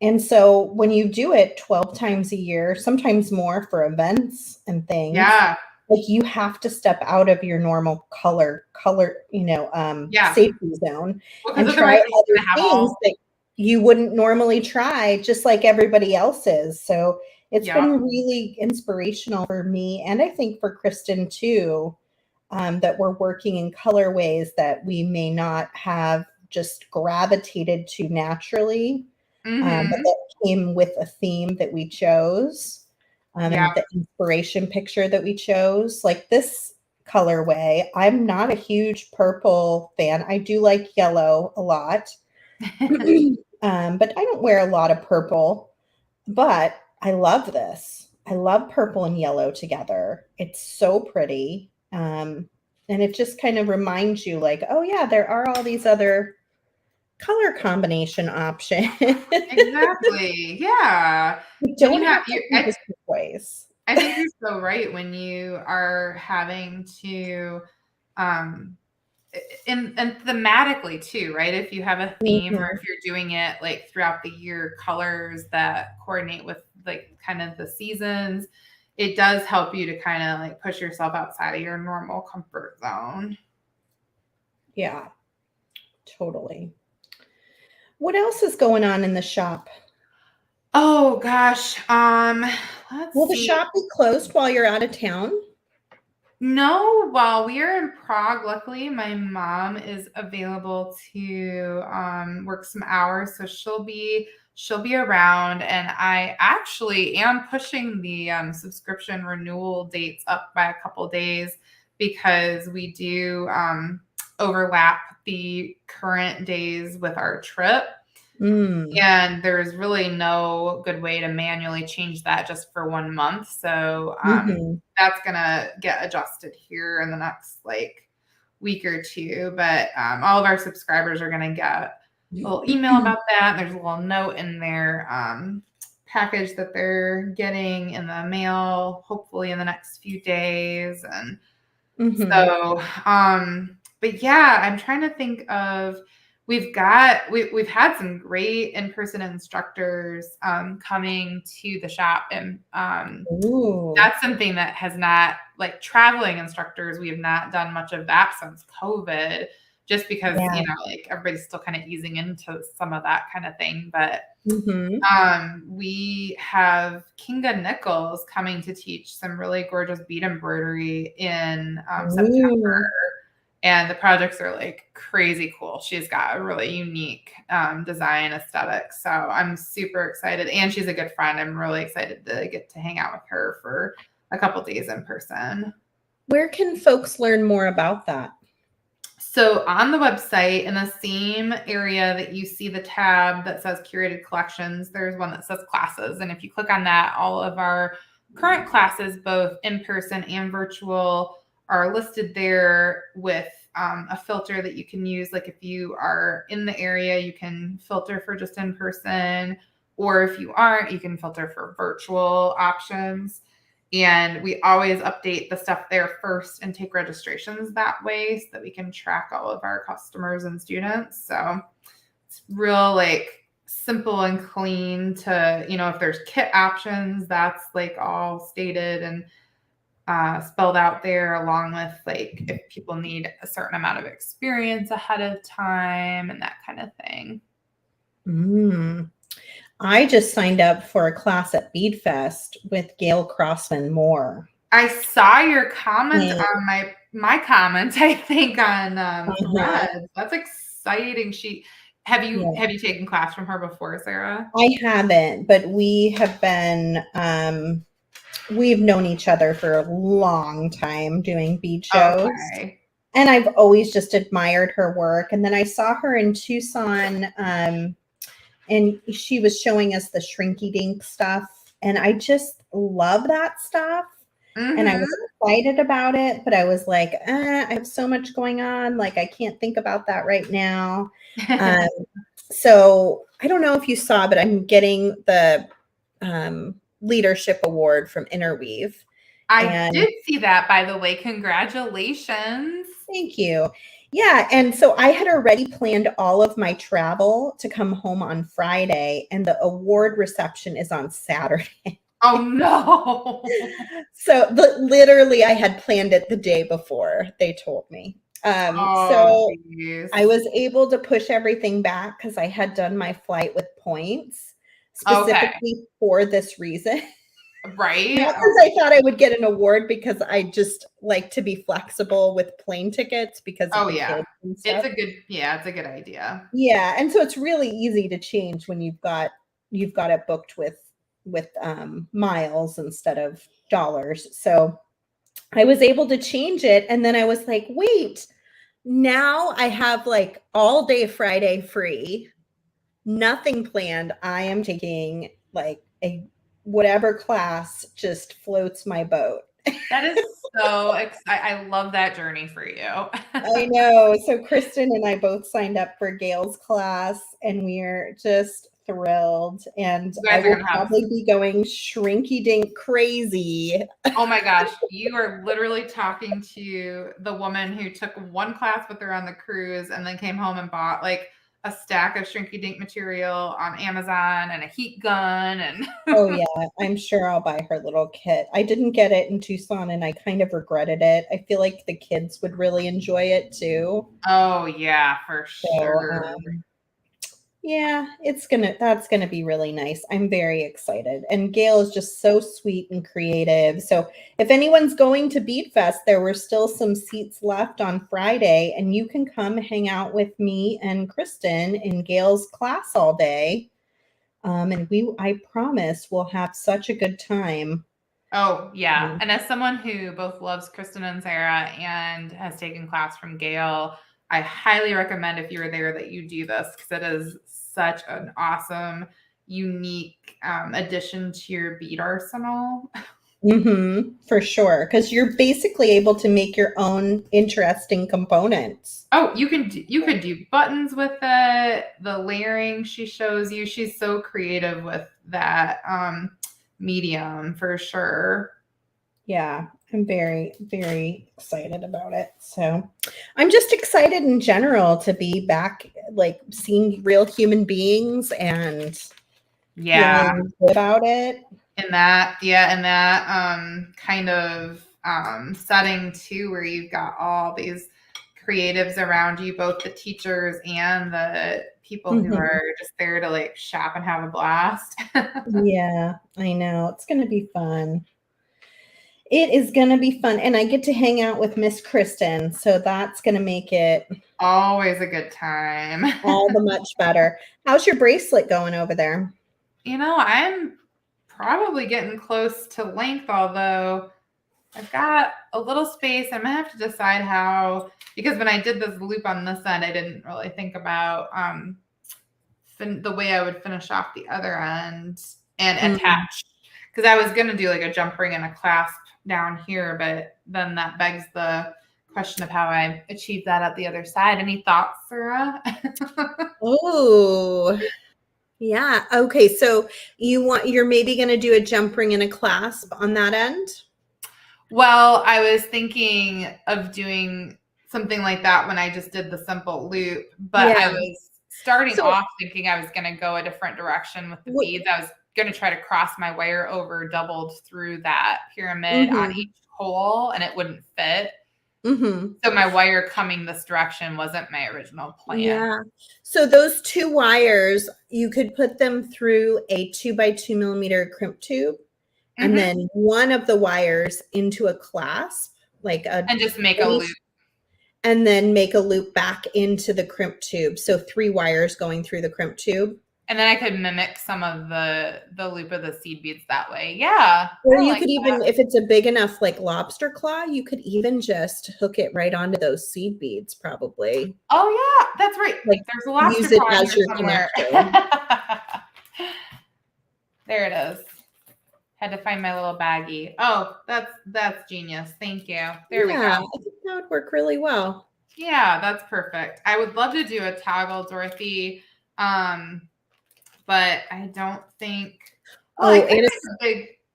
And so when you do it 12 times a year, sometimes more for events and things, yeah, like you have to step out of your normal color, you know, safety zone, and try other things that you wouldn't normally try, just like everybody else is. So it's been really inspirational for me, and I think for Kristen too, that we're working in colorways that we may not have just gravitated to naturally, but that came with a theme that we chose, and the inspiration picture that we chose. Like this colorway, I'm not a huge purple fan. I do like yellow a lot, but I don't wear a lot of purple. But I love this. I love purple and yellow together. It's so pretty. And it just kind of reminds you like, oh yeah, there are all these other color combination options. Exactly. Yeah. Don't have to do this ways. I think you're so right when you are having to and thematically too, right? If you have a theme, or if you're doing it like throughout the year, colors that coordinate with like kind of the seasons, it does help you to kind of like push yourself outside of your normal comfort zone. Yeah, totally. What else is going on in the shop? Oh gosh. Will the shop be closed while you're out of town? No, while we are in Prague, luckily my mom is available to work some hours, so she'll be around, and I actually am pushing the subscription renewal dates up by a couple days, because we do overlap the current days with our trip. And there's really no good way to manually change that just for 1 month. So that's going to get adjusted here in the next like week or two. But all of our subscribers are going to get little email about that. There's a little note in their package that they're getting in the mail, hopefully in the next few days. And so, but yeah, I'm trying to think of, we've had some great in-person instructors coming to the shop, and that's something that has not, like, traveling instructors, we have not done much of that since COVID, just because like everybody's still kind of easing into some of that kind of thing. But we have Kinga Nichols coming to teach some really gorgeous bead embroidery in September. And the projects are like crazy cool. She's got a really unique design aesthetic. So I'm super excited. And she's a good friend. I'm really excited to get to hang out with her for a couple days in person. Where can folks learn more about that? So on the website, in the same area that you see the tab that says curated collections, there's one that says classes. And if you click on that, all of our current classes, both in person and virtual, are listed there with a filter that you can use. Like if you are in the area, you can filter for just in person, or if you aren't, you can filter for virtual options. And we always update the stuff there first and take registrations that way so that we can track all of our customers and students. So it's real, like, simple and clean to, if there's kit options, that's like all stated and spelled out there, along with like if people need a certain amount of experience ahead of time and that kind of thing. I just signed up for a class at Bead Fest with Gail Crossman Moore. I saw your comment on my comment, I think, on Threads. That's exciting. Have you taken class from her before, Sarah? I haven't, but we have been we've known each other for a long time doing bead shows. Okay. And I've always just admired her work. And then I saw her in Tucson, and she was showing us the shrinky dink stuff. And I just love that stuff. And I was excited about it, but I was like, I have so much going on. Like, I can't think about that right now. So I don't know if you saw, but I'm getting the leadership award from Interweave. I did see that, by the way. Congratulations. Thank you. Yeah. And so I had already planned all of my travel to come home on Friday, and the award reception is on Saturday. Oh, no. So literally I had planned it the day before they told me. Geez. I was able to push everything back because I had done my flight with points specifically for this reason. Right. Not because I thought I would get an award, because I just like to be flexible with plane tickets because of the kids and stuff. It's a good idea. Yeah. And so it's really easy to change when you've got it booked with miles instead of dollars. So I was able to change it. And then I was like, wait, now I have like all day Friday free, nothing planned. I am taking like a whatever class just floats my boat. That is so exciting. I love that journey for you. I know. So Kristen and I both signed up for Gail's class, and we're just thrilled. And I will probably be going shrinky dink crazy. Oh my gosh. You are literally talking to the woman who took one class with her on the cruise and then came home and bought like a stack of shrinky dink material on Amazon and a heat gun. And oh yeah, I'm sure I'll buy her little kit. I didn't get it in Tucson and I kind of regretted it. I feel like the kids would really enjoy it too. Oh yeah, for sure. Yeah, that's gonna be really nice. I'm very excited. And Gail is just so sweet and creative. So if anyone's going to Bead Fest, there were still some seats left on Friday, and you can come hang out with me and Kristen in Gail's class all day. And I promise we'll have such a good time. Oh yeah. And as someone who both loves Kristen and Sarah and has taken class from Gail, I highly recommend, if you're there, that you do this, because it is such an awesome, unique addition to your bead arsenal. For sure. Because you're basically able to make your own interesting components. Oh, you could do buttons with it. The layering she shows you. She's so creative with that medium for sure. Yeah, I'm very, very excited about it. So I'm just excited in general to be back, like seeing real human beings and feeling good about it. And that kind of setting too, where you've got all these creatives around you, both the teachers and the people who are just there to like shop and have a blast. Yeah, I know. It's going to be fun. It is going to be fun. And I get to hang out with Miss Kristen. So that's going to make it always a good time. All the much better. How's your bracelet going over there? You know, I'm probably getting close to length, although I've got a little space. I'm going to have to decide how, because when I did this loop on this end, I didn't really think about the way I would finish off the other end and attach. Because I was going to do like a jump ring and a clasp down here, but then that begs the question of how I achieve that at the other side. Any thoughts, Sarah? Oh, yeah. Okay. So you're maybe going to do a jump ring and a clasp on that end? Well, I was thinking of doing something like that when I just did the simple loop, but I was starting off thinking I was going to go a different direction with the beads. I was going to try to cross my wire over doubled through that pyramid on each hole, and it wouldn't fit. So my wire coming this direction wasn't my original plan. Yeah. So those two wires, you could put them through a 2x2 millimeter crimp tube, and then one of the wires into a clasp, and just make a loop. And then make a loop back into the crimp tube. So 3 wires going through the crimp tube. And then I could mimic some of the loop of the seed beads that way. Yeah. Or you could even, if it's a big enough like lobster claw, you could even just hook it right onto those seed beads probably. Oh yeah, that's right. Like there's a lobster use it claw as your somewhere. connector. There it is. Had to find my little baggie. Oh, that's genius. Thank you. There we go. I think that would work really well. Yeah, that's perfect. I would love to do a toggle, Dorothy. But I don't think. Well,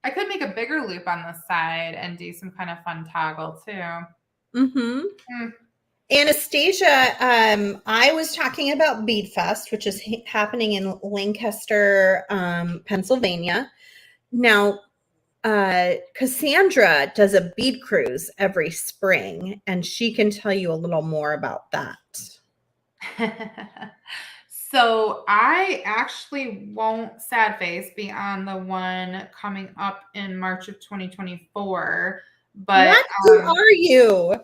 I could make a bigger loop on this side and do some kind of fun toggle too. Anastasia, I was talking about Bead Fest, which is happening in Lancaster, Pennsylvania. Now, Cassandra does a bead cruise every spring, and she can tell you a little more about that. So I actually won't, sad face, be on the one coming up in March of 2024. But who are you?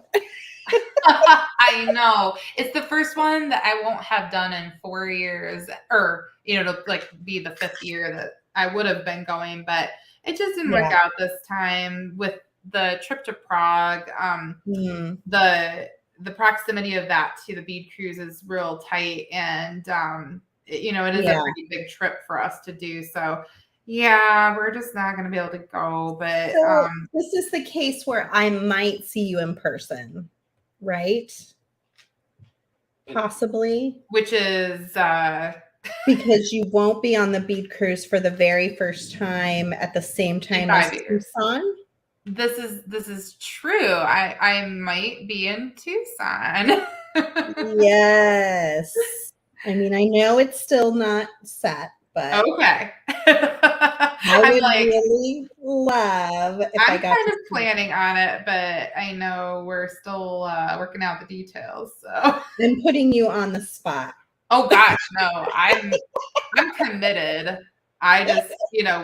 I know. It's the first one that I won't have done in 4 years, or to like be the 5th year that I would have been going, but it just didn't work out this time with the trip to Prague. The proximity of that to the bead cruise is real tight, and it is a pretty big trip for us to do. So yeah, we're just not going to be able to go. But so this is the case where I might see you in person, right? Possibly. Which is because you won't be on the bead cruise for the very first time at the same time as Tucson. This is true. I might be in Tucson. Yes. I mean, I know it's still not set, but okay. I would really love if I got kind of planning on it, but I know we're still working out the details. So I'm putting you on the spot. Oh gosh, no, I'm committed. I just,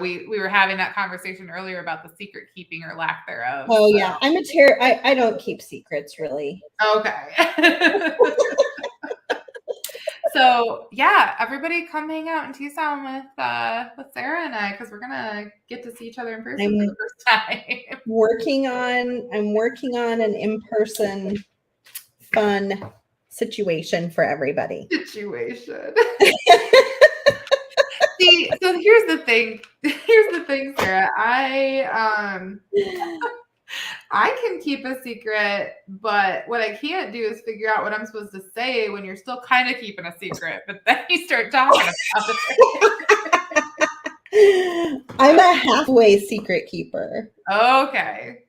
we were having that conversation earlier about the secret keeping or lack thereof. Oh yeah, I'm a I don't keep secrets really. Okay. So yeah, everybody come hang out in Tucson with Sarah and I, because we're gonna get to see each other in person for the first time. I'm working on an in-person fun situation for everybody. See, See, so here's the thing. Here's the thing, Sarah. I can keep a secret, but what I can't do is figure out what I'm supposed to say when you're still kind of keeping a secret, but then you start talking about it. I'm a halfway secret keeper. Okay.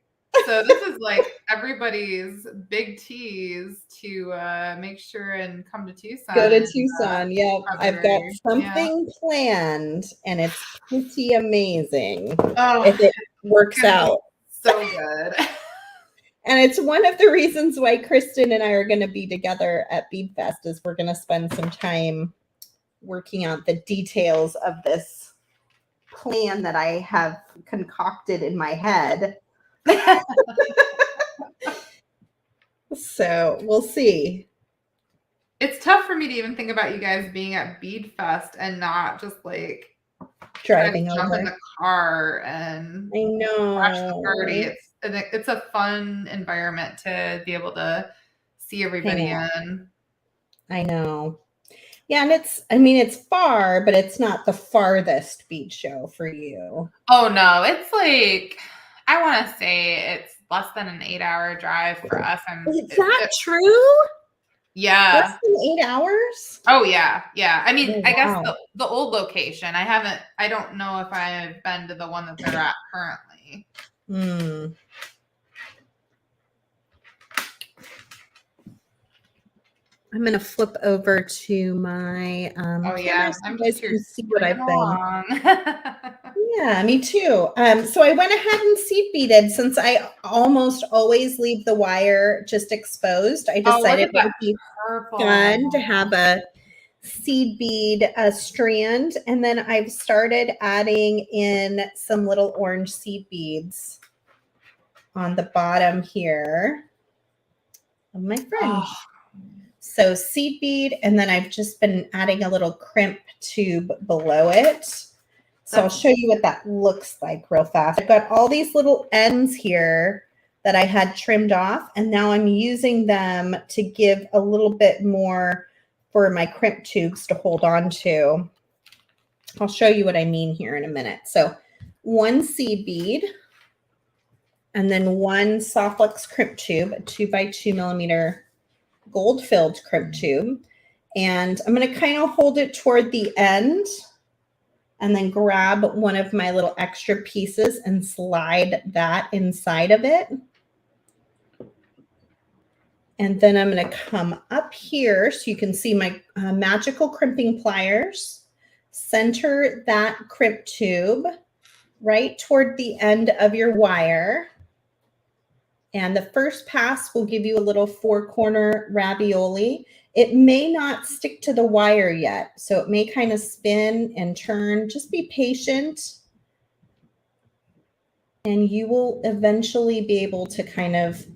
So this is like everybody's big tease to make sure and come to Tucson. Go to Tucson. Yep. I've got February. something planned and it's pretty amazing Oh, if it works out. so good. And it's one of the reasons why Kristen and I are going to be together at Bead Fest is we're going to spend some time working out the details of this plan that I have concocted in my head. So we'll see. It's tough for me to even think about you guys being at Bead Fest and not just like Driving jump over in the car and I know. watch the party. It's a fun environment to be able to see everybody in. I know. Yeah, and it's far, but it's not the farthest bead show for you. Oh no, it's like I want to say it's less than an 8-hour drive for us. Is that true? Yeah. Less than 8 hours? Oh yeah. Yeah. I mean, Oh, I guess wow. the old location. I don't know if I've been to the one that they're at currently. I'm going to flip over to my oh yeah, I'm just here to see what I've been. Yeah, me too. So I went ahead and seed beaded since I almost always leave the wire just exposed. I decided it would be fun to have a seed bead strand, and then I've started adding in some little orange seed beads on the bottom here of my fringe. Oh. So seed bead, and then I've just been adding a little crimp tube below it. So I'll show you what that looks like real fast. I've got all these little ends here that I had trimmed off, and now I'm using them to give a little bit more for my crimp tubes to hold on to. I'll show you what I mean here in a minute. So one seed bead, and then one Softflex crimp tube, a 2x2 millimeter gold filled crimp tube. And I'm going to kind of hold it toward the end and then grab one of my little extra pieces and slide that inside of it. And then I'm going to come up here so you can see my magical crimping pliers. Center that crimp tube right toward the end of your wire. And the first pass will give you a little 4-corner ravioli. It may not stick to the wire yet, so it may kind of spin and turn. Just be patient, and you will eventually be able to kind of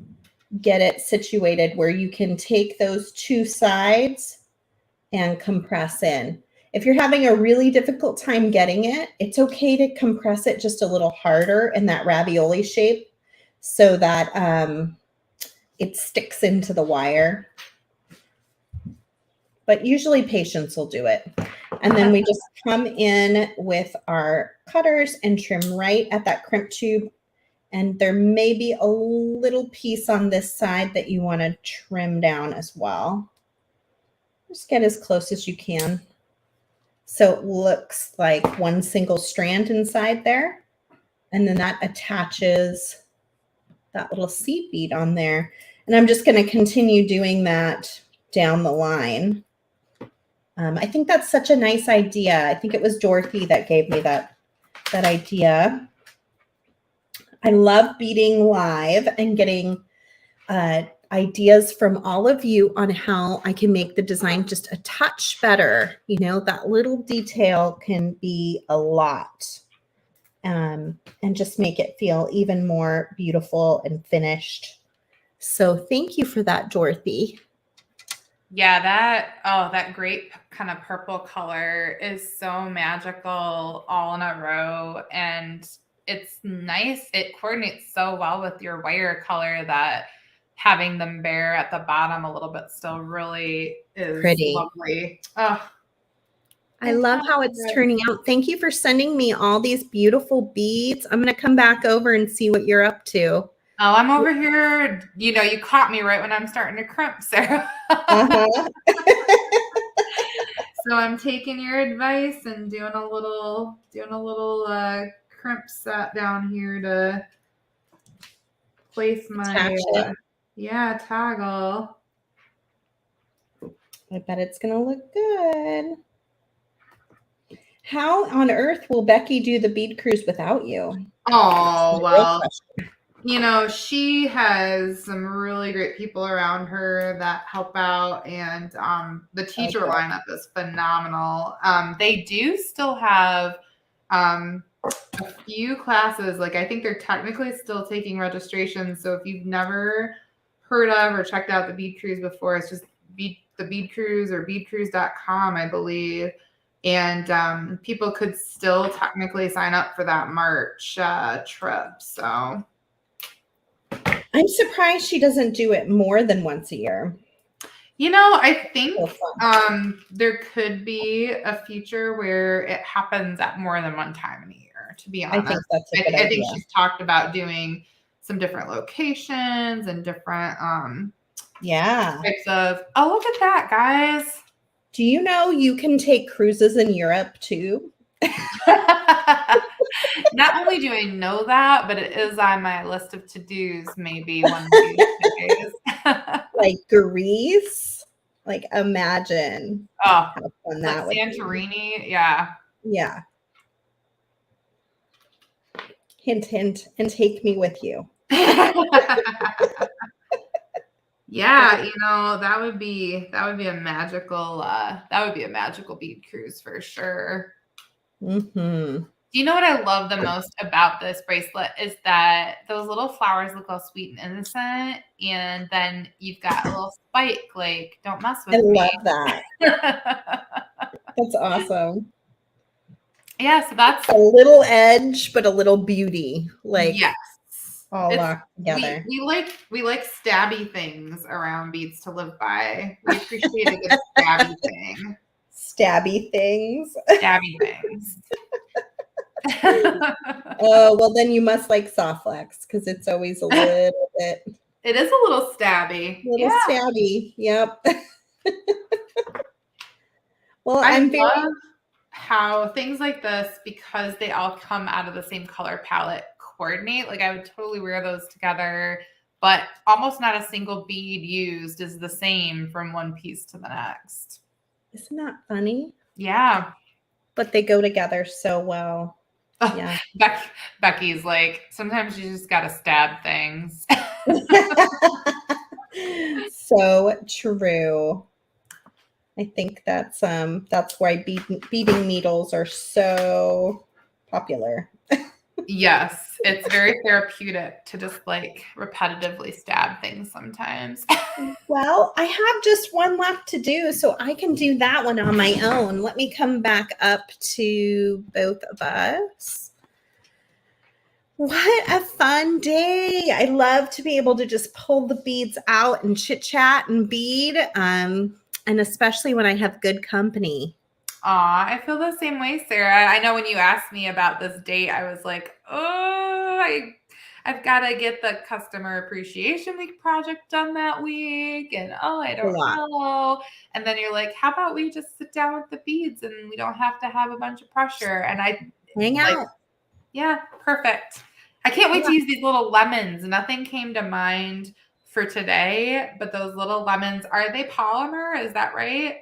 get it situated where you can take those two sides and compress in. If you're having a really difficult time getting it, it's okay to compress it just a little harder in that ravioli shape so that it sticks into the wire. But usually patience will do it. And then we just come in with our cutters and trim right at that crimp tube. And there may be a little piece on this side that you want to trim down as well. Just get as close as you can. So it looks like one single strand inside there. And then that attaches that little seed bead on there. And I'm just going to continue doing that down the line. I think that's such a nice idea. I think it was Dorothy that gave me that idea. I love beading live and getting ideas from all of you on how I can make the design just a touch better. You know, that little detail can be a lot. And just make it feel even more beautiful and finished. So thank you for that, Dorothy. Yeah, that great kind of purple color is so magical all in a row. And it's nice. It coordinates so well with your wire color that having them bare at the bottom a little bit still really is pretty. Lovely. Oh. I love how it's turning out. Thank you for sending me all these beautiful beads. I'm going to come back over and see what you're up to. Oh, I'm over here. You know, you caught me right when I'm starting to crimp, Sarah. Uh-huh. So I'm taking your advice and doing a little crimp set down here to place my toggle. I bet it's going to look good. How on earth will Becky do the bead cruise without you? Oh, well, you know, she has some really great people around her that help out, and the teacher lineup is phenomenal. They do still have a few classes. Like, I think they're technically still taking registration. So if you've never heard of or checked out the Bead Cruise before, it's just the Bead Cruise or beadcruise.com, I believe. And people could still technically sign up for that March trip. So I'm surprised she doesn't do it more than once a year. You know, I think there could be a future where it happens at more than one time in a year, to be honest. I think that's a good idea. I think she's talked about doing some different locations and different types of, oh, look at that, guys. Do you know you can take cruises in Europe too? Not only do I know that, but it is on my list of to-dos maybe one of these days. Like Greece, like imagine. Oh, how fun that like Santorini, yeah. Yeah. Hint, hint, and take me with you. Yeah, you know, that would be a magical bead cruise for sure. Mm-hmm. Do you know what I love the most about this bracelet is that those little flowers look all sweet and innocent, and then you've got a little spike, like, don't mess with me. I love that. That's awesome. Yeah, so that's a little edge, but a little beauty. Like, yes. All locked together. We like stabby things around Beads to Live By. We appreciate a good stabby thing. Stabby things. Stabby things. Oh, well, then you must like soft flex because it's always a little bit. It is a little stabby. Stabby. Yep. Well, I love how things like this, because they all come out of the same color palette, coordinate. Like, I would totally wear those together, but almost not a single bead used is the same from one piece to the next. Isn't that funny? Yeah. But they go together so well. Yeah. Becky's like, sometimes you just gotta stab things. So true. I think that's why beading needles are so popular. Yes, it's very therapeutic to just like repetitively stab things sometimes. Well, I have just one left to do, so I can do that one on my own. Let me come back up to both of us. What a fun day. I love to be able to just pull the beads out and chit chat and bead. And especially when I have good company. Aw, I feel the same way, Sarah. I know when you asked me about this date, I was like, oh, I've got to get the Customer Appreciation Week project done that week. And, oh, I don't know. And then you're like, how about we just sit down with the beads and we don't have to have a bunch of pressure. And I hang out. Yeah, perfect. I can't wait to use these little lemons. Nothing came to mind for today, but those little lemons, are they polymer? Is that right?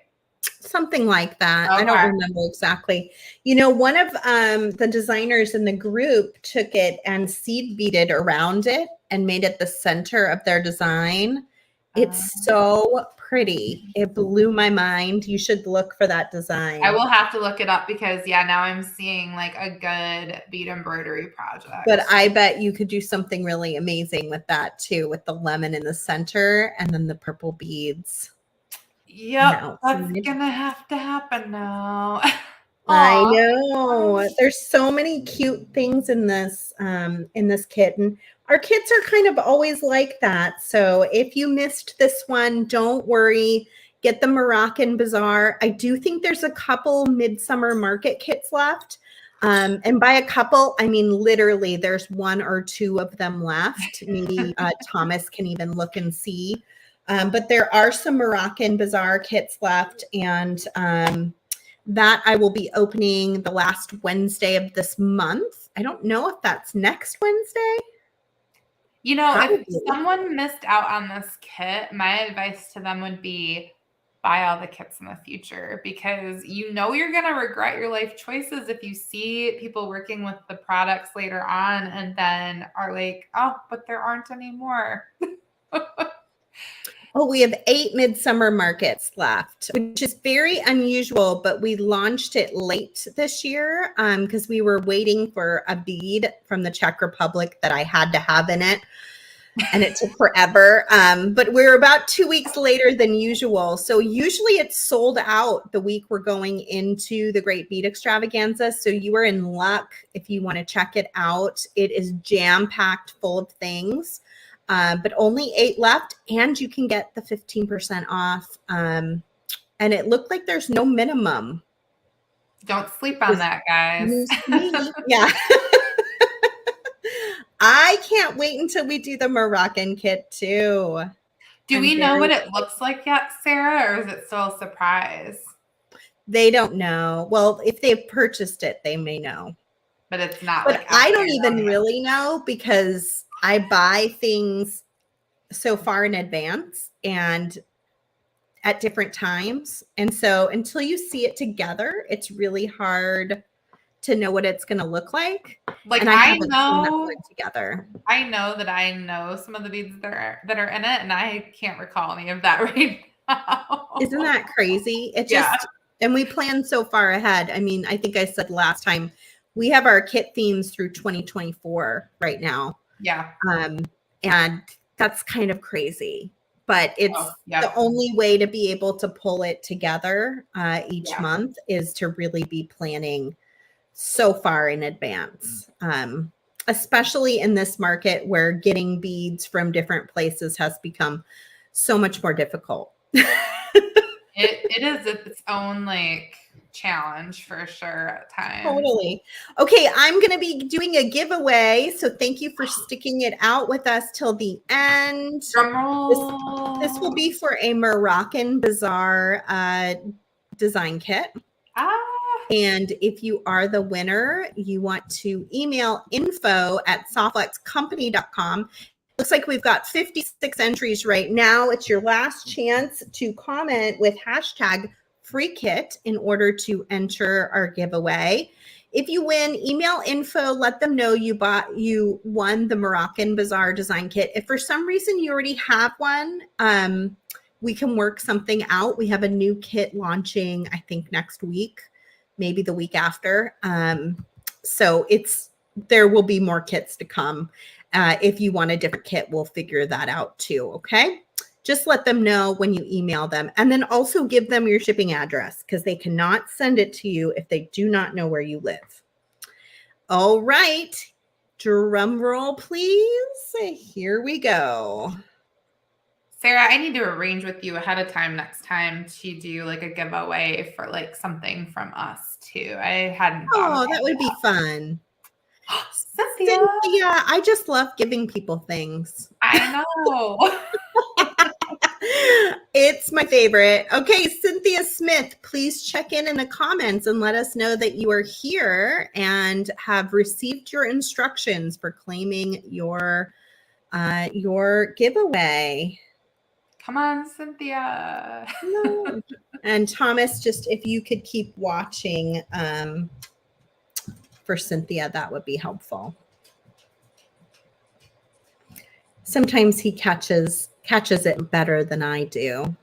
Something like that. Okay. I don't remember exactly. You know, one of the designers in the group took it and seed beaded around it and made it the center of their design. It's so pretty. It blew my mind. You should look for that design. I will have to look it up because, yeah, now I'm seeing like a good bead embroidery project. But I bet you could do something really amazing with that too, with the lemon in the center and then the purple beads. Yep, that's gonna have to happen now. I know. There's so many cute things in this kit, and our kits are kind of always like that. So if you missed this one, don't worry. get the Moroccan Bazaar. I do think there's a couple Midsummer Market kits left. And by a couple, I mean literally there's 1 or 2 of them left. Maybe Thomas can even look and see. But there are some Moroccan Bazaar kits left, and that I will be opening the last Wednesday of this month. I don't know if that's next Wednesday. You know, Probably. if someone missed out on this kit, my advice to them would be buy all the kits in the future, because you know you're going to regret your life choices if you see people working with the products later on and then are like, oh, but there aren't any more. Oh, we have 8 Midsummer Markets left, which is very unusual, but we launched it late this year because we were waiting for a bead from the Czech Republic that I had to have in it. And it took forever. But we're about 2 weeks later than usual. So usually it's sold out the week we're going into the Great Bead Extravaganza. So you are in luck if you want to check it out. It is jam-packed full of things. But only 8 left, and you can get the 15% off. And it looked like there's no minimum. Don't sleep on that, guys. Yeah. I can't wait until we do the Moroccan kit too. Do we know what it looks like yet, Sarah, or is it still a surprise? They don't know. Well, if they've purchased it, they may know. But it's not. But I don't even really know, because I buy things so far in advance and at different times. And so until you see it together, it's really hard to know what it's going to look like. Like, and I know together. I know that I know some of the beads that are in it, and I can't recall any of that right now. Isn't that crazy? It just, and we plan so far ahead. I mean, I think I said last time, we have our kit themes through 2024 right now. Yeah. And that's kind of crazy, but it's the only way to be able to pull it together each month is to really be planning so far in advance, especially in this market where getting beads from different places has become so much more difficult. It is its own like challenge for sure at times. Totally. Okay, I'm going to be doing a giveaway, so thank you for sticking it out with us till the end. Drum roll. This will be for a Moroccan Bazaar design kit. And if you are the winner, you want to email info@softluxcompany.com. Looks like we've got 56 entries right now. It's your last chance to comment with hashtag free kit in order to enter our giveaway. If you win, email info, let them know you won the Moroccan Bazaar design kit. If for some reason you already have one, we can work something out. We have a new kit launching, I think next week, maybe the week after. So there will be more kits to come. If you want a different kit, we'll figure that out too. Okay. Just let them know when you email them, and then also give them your shipping address, because they cannot send it to you if they do not know where you live. All right. Drum roll, please. Here we go. Sarah, I need to arrange with you ahead of time next time to do like a giveaway for like something from us too. I hadn't thought. Oh, that would be fun. Cynthia, I just love giving people things. I know. It's my favorite. Okay, Cynthia Smith, please check in the comments and let us know that you are here and have received your instructions for claiming your giveaway. Come on, Cynthia. No. And Thomas, just if you could keep watching for Cynthia, that would be helpful. Sometimes he catches it better than I do.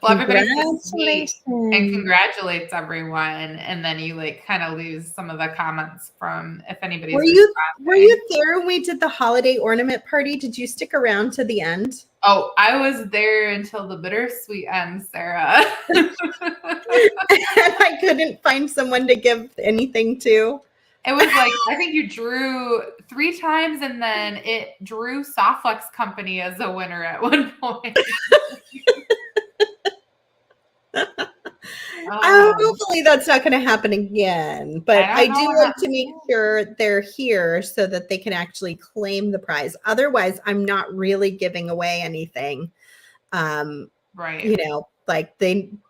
Well, everybody says sweet and congratulates everyone, and then you like kind of lose some of the comments from if anybody's. Were you there when we did the holiday ornament party? Did you stick around to the end? Oh, I was there until the bittersweet end, Sarah. And I couldn't find someone to give anything to. It was like, I think you drew 3 times, and then it drew Softflex Company as a winner at one point. Hopefully that's not going to happen again. But I don't do know what like to make sure they're here so that they can actually claim the prize. Otherwise, I'm not really giving away anything. Right. You know, like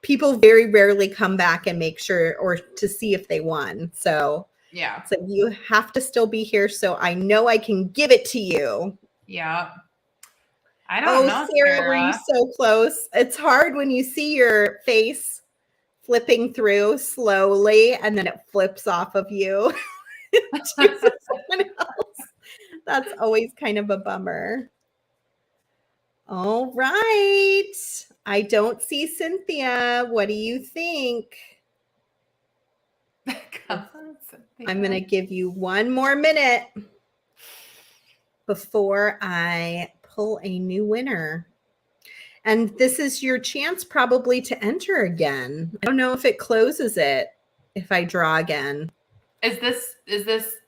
people very rarely come back and make sure or to see if they won. So Yeah. so you have to still be here so I know I can give it to you. Yeah. I don't know, Sarah, were you Sarah. so close? It's hard when you see your face flipping through slowly and then it flips off of you to someone else. That's always kind of a bummer. All right. I don't see Cynthia. What do you think? Come on, Cynthia. I'm going to give you one more minute before I pull a new winner. And this is your chance probably to enter again. I don't know if it closes it if I draw again. Is this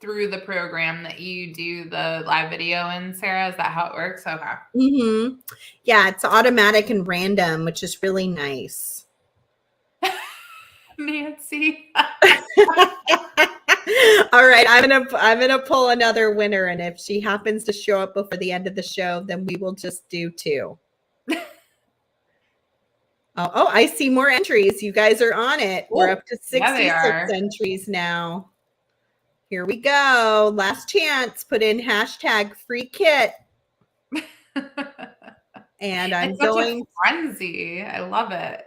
through the program that you do the live video in, Sarah? Is that how it works? Okay. Mm-hmm. Yeah, it's automatic and random, which is really nice. Nancy. All right, I'm gonna pull another winner, and if she happens to show up before the end of the show, then we will just do two. Oh, I see more entries. You guys are on it. We're up to 66 entries now. Here we go. Last chance. Put in hashtag free kit. And I'm going such a frenzy. I love it.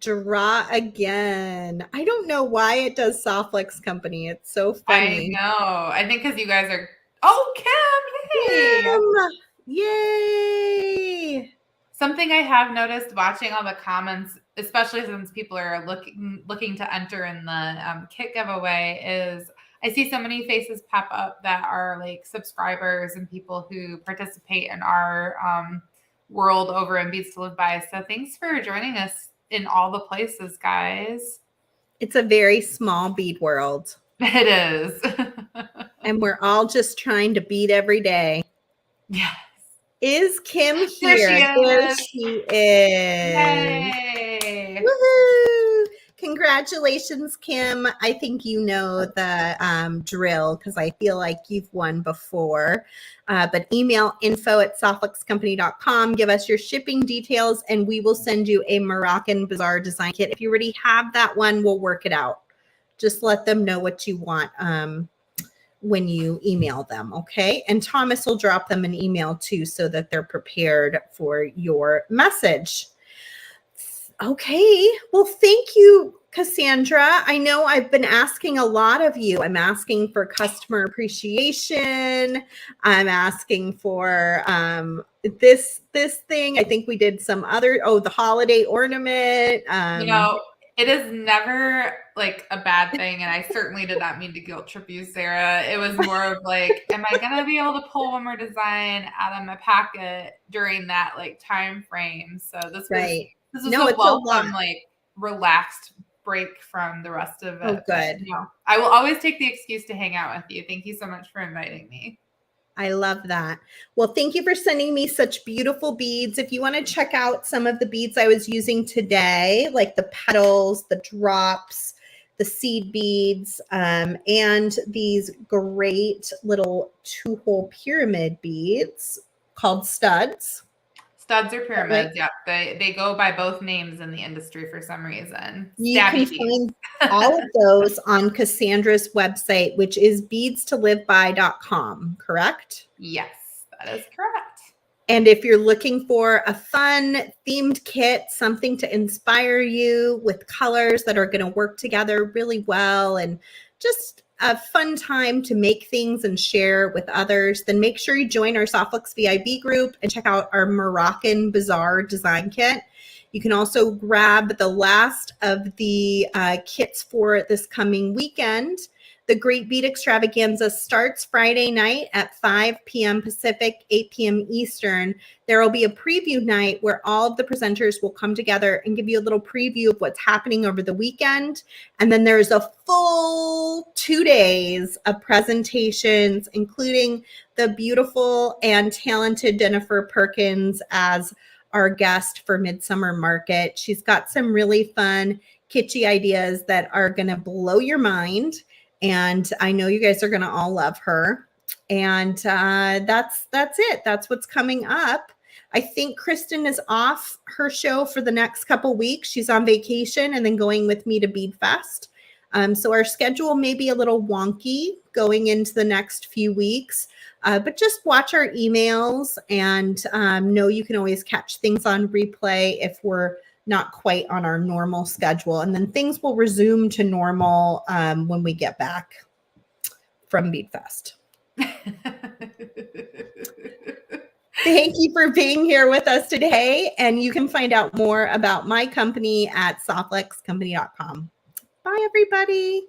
Draw again. I don't know why it does Softflex Company. It's so funny. I know. I think because you guys are. Oh, Kim! Yay! Kim! Yay! Something I have noticed watching all the comments, especially since people are looking to enter in the kit giveaway, is I see so many faces pop up that are like subscribers and people who participate in our world over in Beads to Live By. So thanks for joining us in all the places, guys. It's a very small bead world. It is. And we're all just trying to bead every day. Yes. Is Kim here? There she is. Yay. Woohoo! Congratulations, Kim. I think you know the drill because I feel like you've won before. But email info@softflexcompany.com. Give us your shipping details and we will send you a Moroccan Bazaar design kit. If you already have that one, we'll work it out. Just let them know what you want when you email them, okay? And Thomas will drop them an email too so that they're prepared for your message. Okay, well, thank you, Cassandra. I know I've been asking a lot of you. I'm asking for customer appreciation. I'm asking for this thing. I think we did some other, the holiday ornament. It is never like a bad thing, and I certainly did not mean to guilt trip you, Sarah. It was more of like, am I gonna be able to pull one more design out of my pocket during that like time frame? So this was a welcome, like relaxed break from the rest of it. Oh, good. But, I will always take the excuse to hang out with you. Thank you so much for inviting me. I love that. Well, thank you for sending me such beautiful beads. If you want to check out some of the beads I was using today, like the petals, the drops, the seed beads, and these great little 2-hole pyramid beads called studs. Studs or pyramids, yeah. They go by both names in the industry for some reason. You can find all of those on Cassandra's website, which is beadstoliveby.com, correct? Yes, that is correct. And if you're looking for a fun themed kit, something to inspire you with colors that are going to work together really well and just a fun time to make things and share with others, then make sure you join our Softflex VIB group and check out our Moroccan Bazaar design kit. You can also grab the last of the kits for this coming weekend. The Great Bead Extravaganza starts Friday night at 5 p.m. Pacific, 8 p.m. Eastern. There will be a preview night where all of the presenters will come together and give you a little preview of what's happening over the weekend. And then there's a full 2 days of presentations, including the beautiful and talented Jennifer Perkins as our guest for Midsummer Market. She's got some really fun, kitschy ideas that are going to blow your mind. And I know you guys are going to all love her. And that's it. That's what's coming up. I think Kristen is off her show for the next couple weeks. She's on vacation and then going with me to Bead Fest. So our schedule may be a little wonky going into the next few weeks, but just watch our emails and know you can always catch things on replay if we're not quite on our normal schedule. And then things will resume to normal when we get back from Bead Fest. Thank you for being here with us today. And you can find out more about my company at softflexcompany.com. Bye, everybody.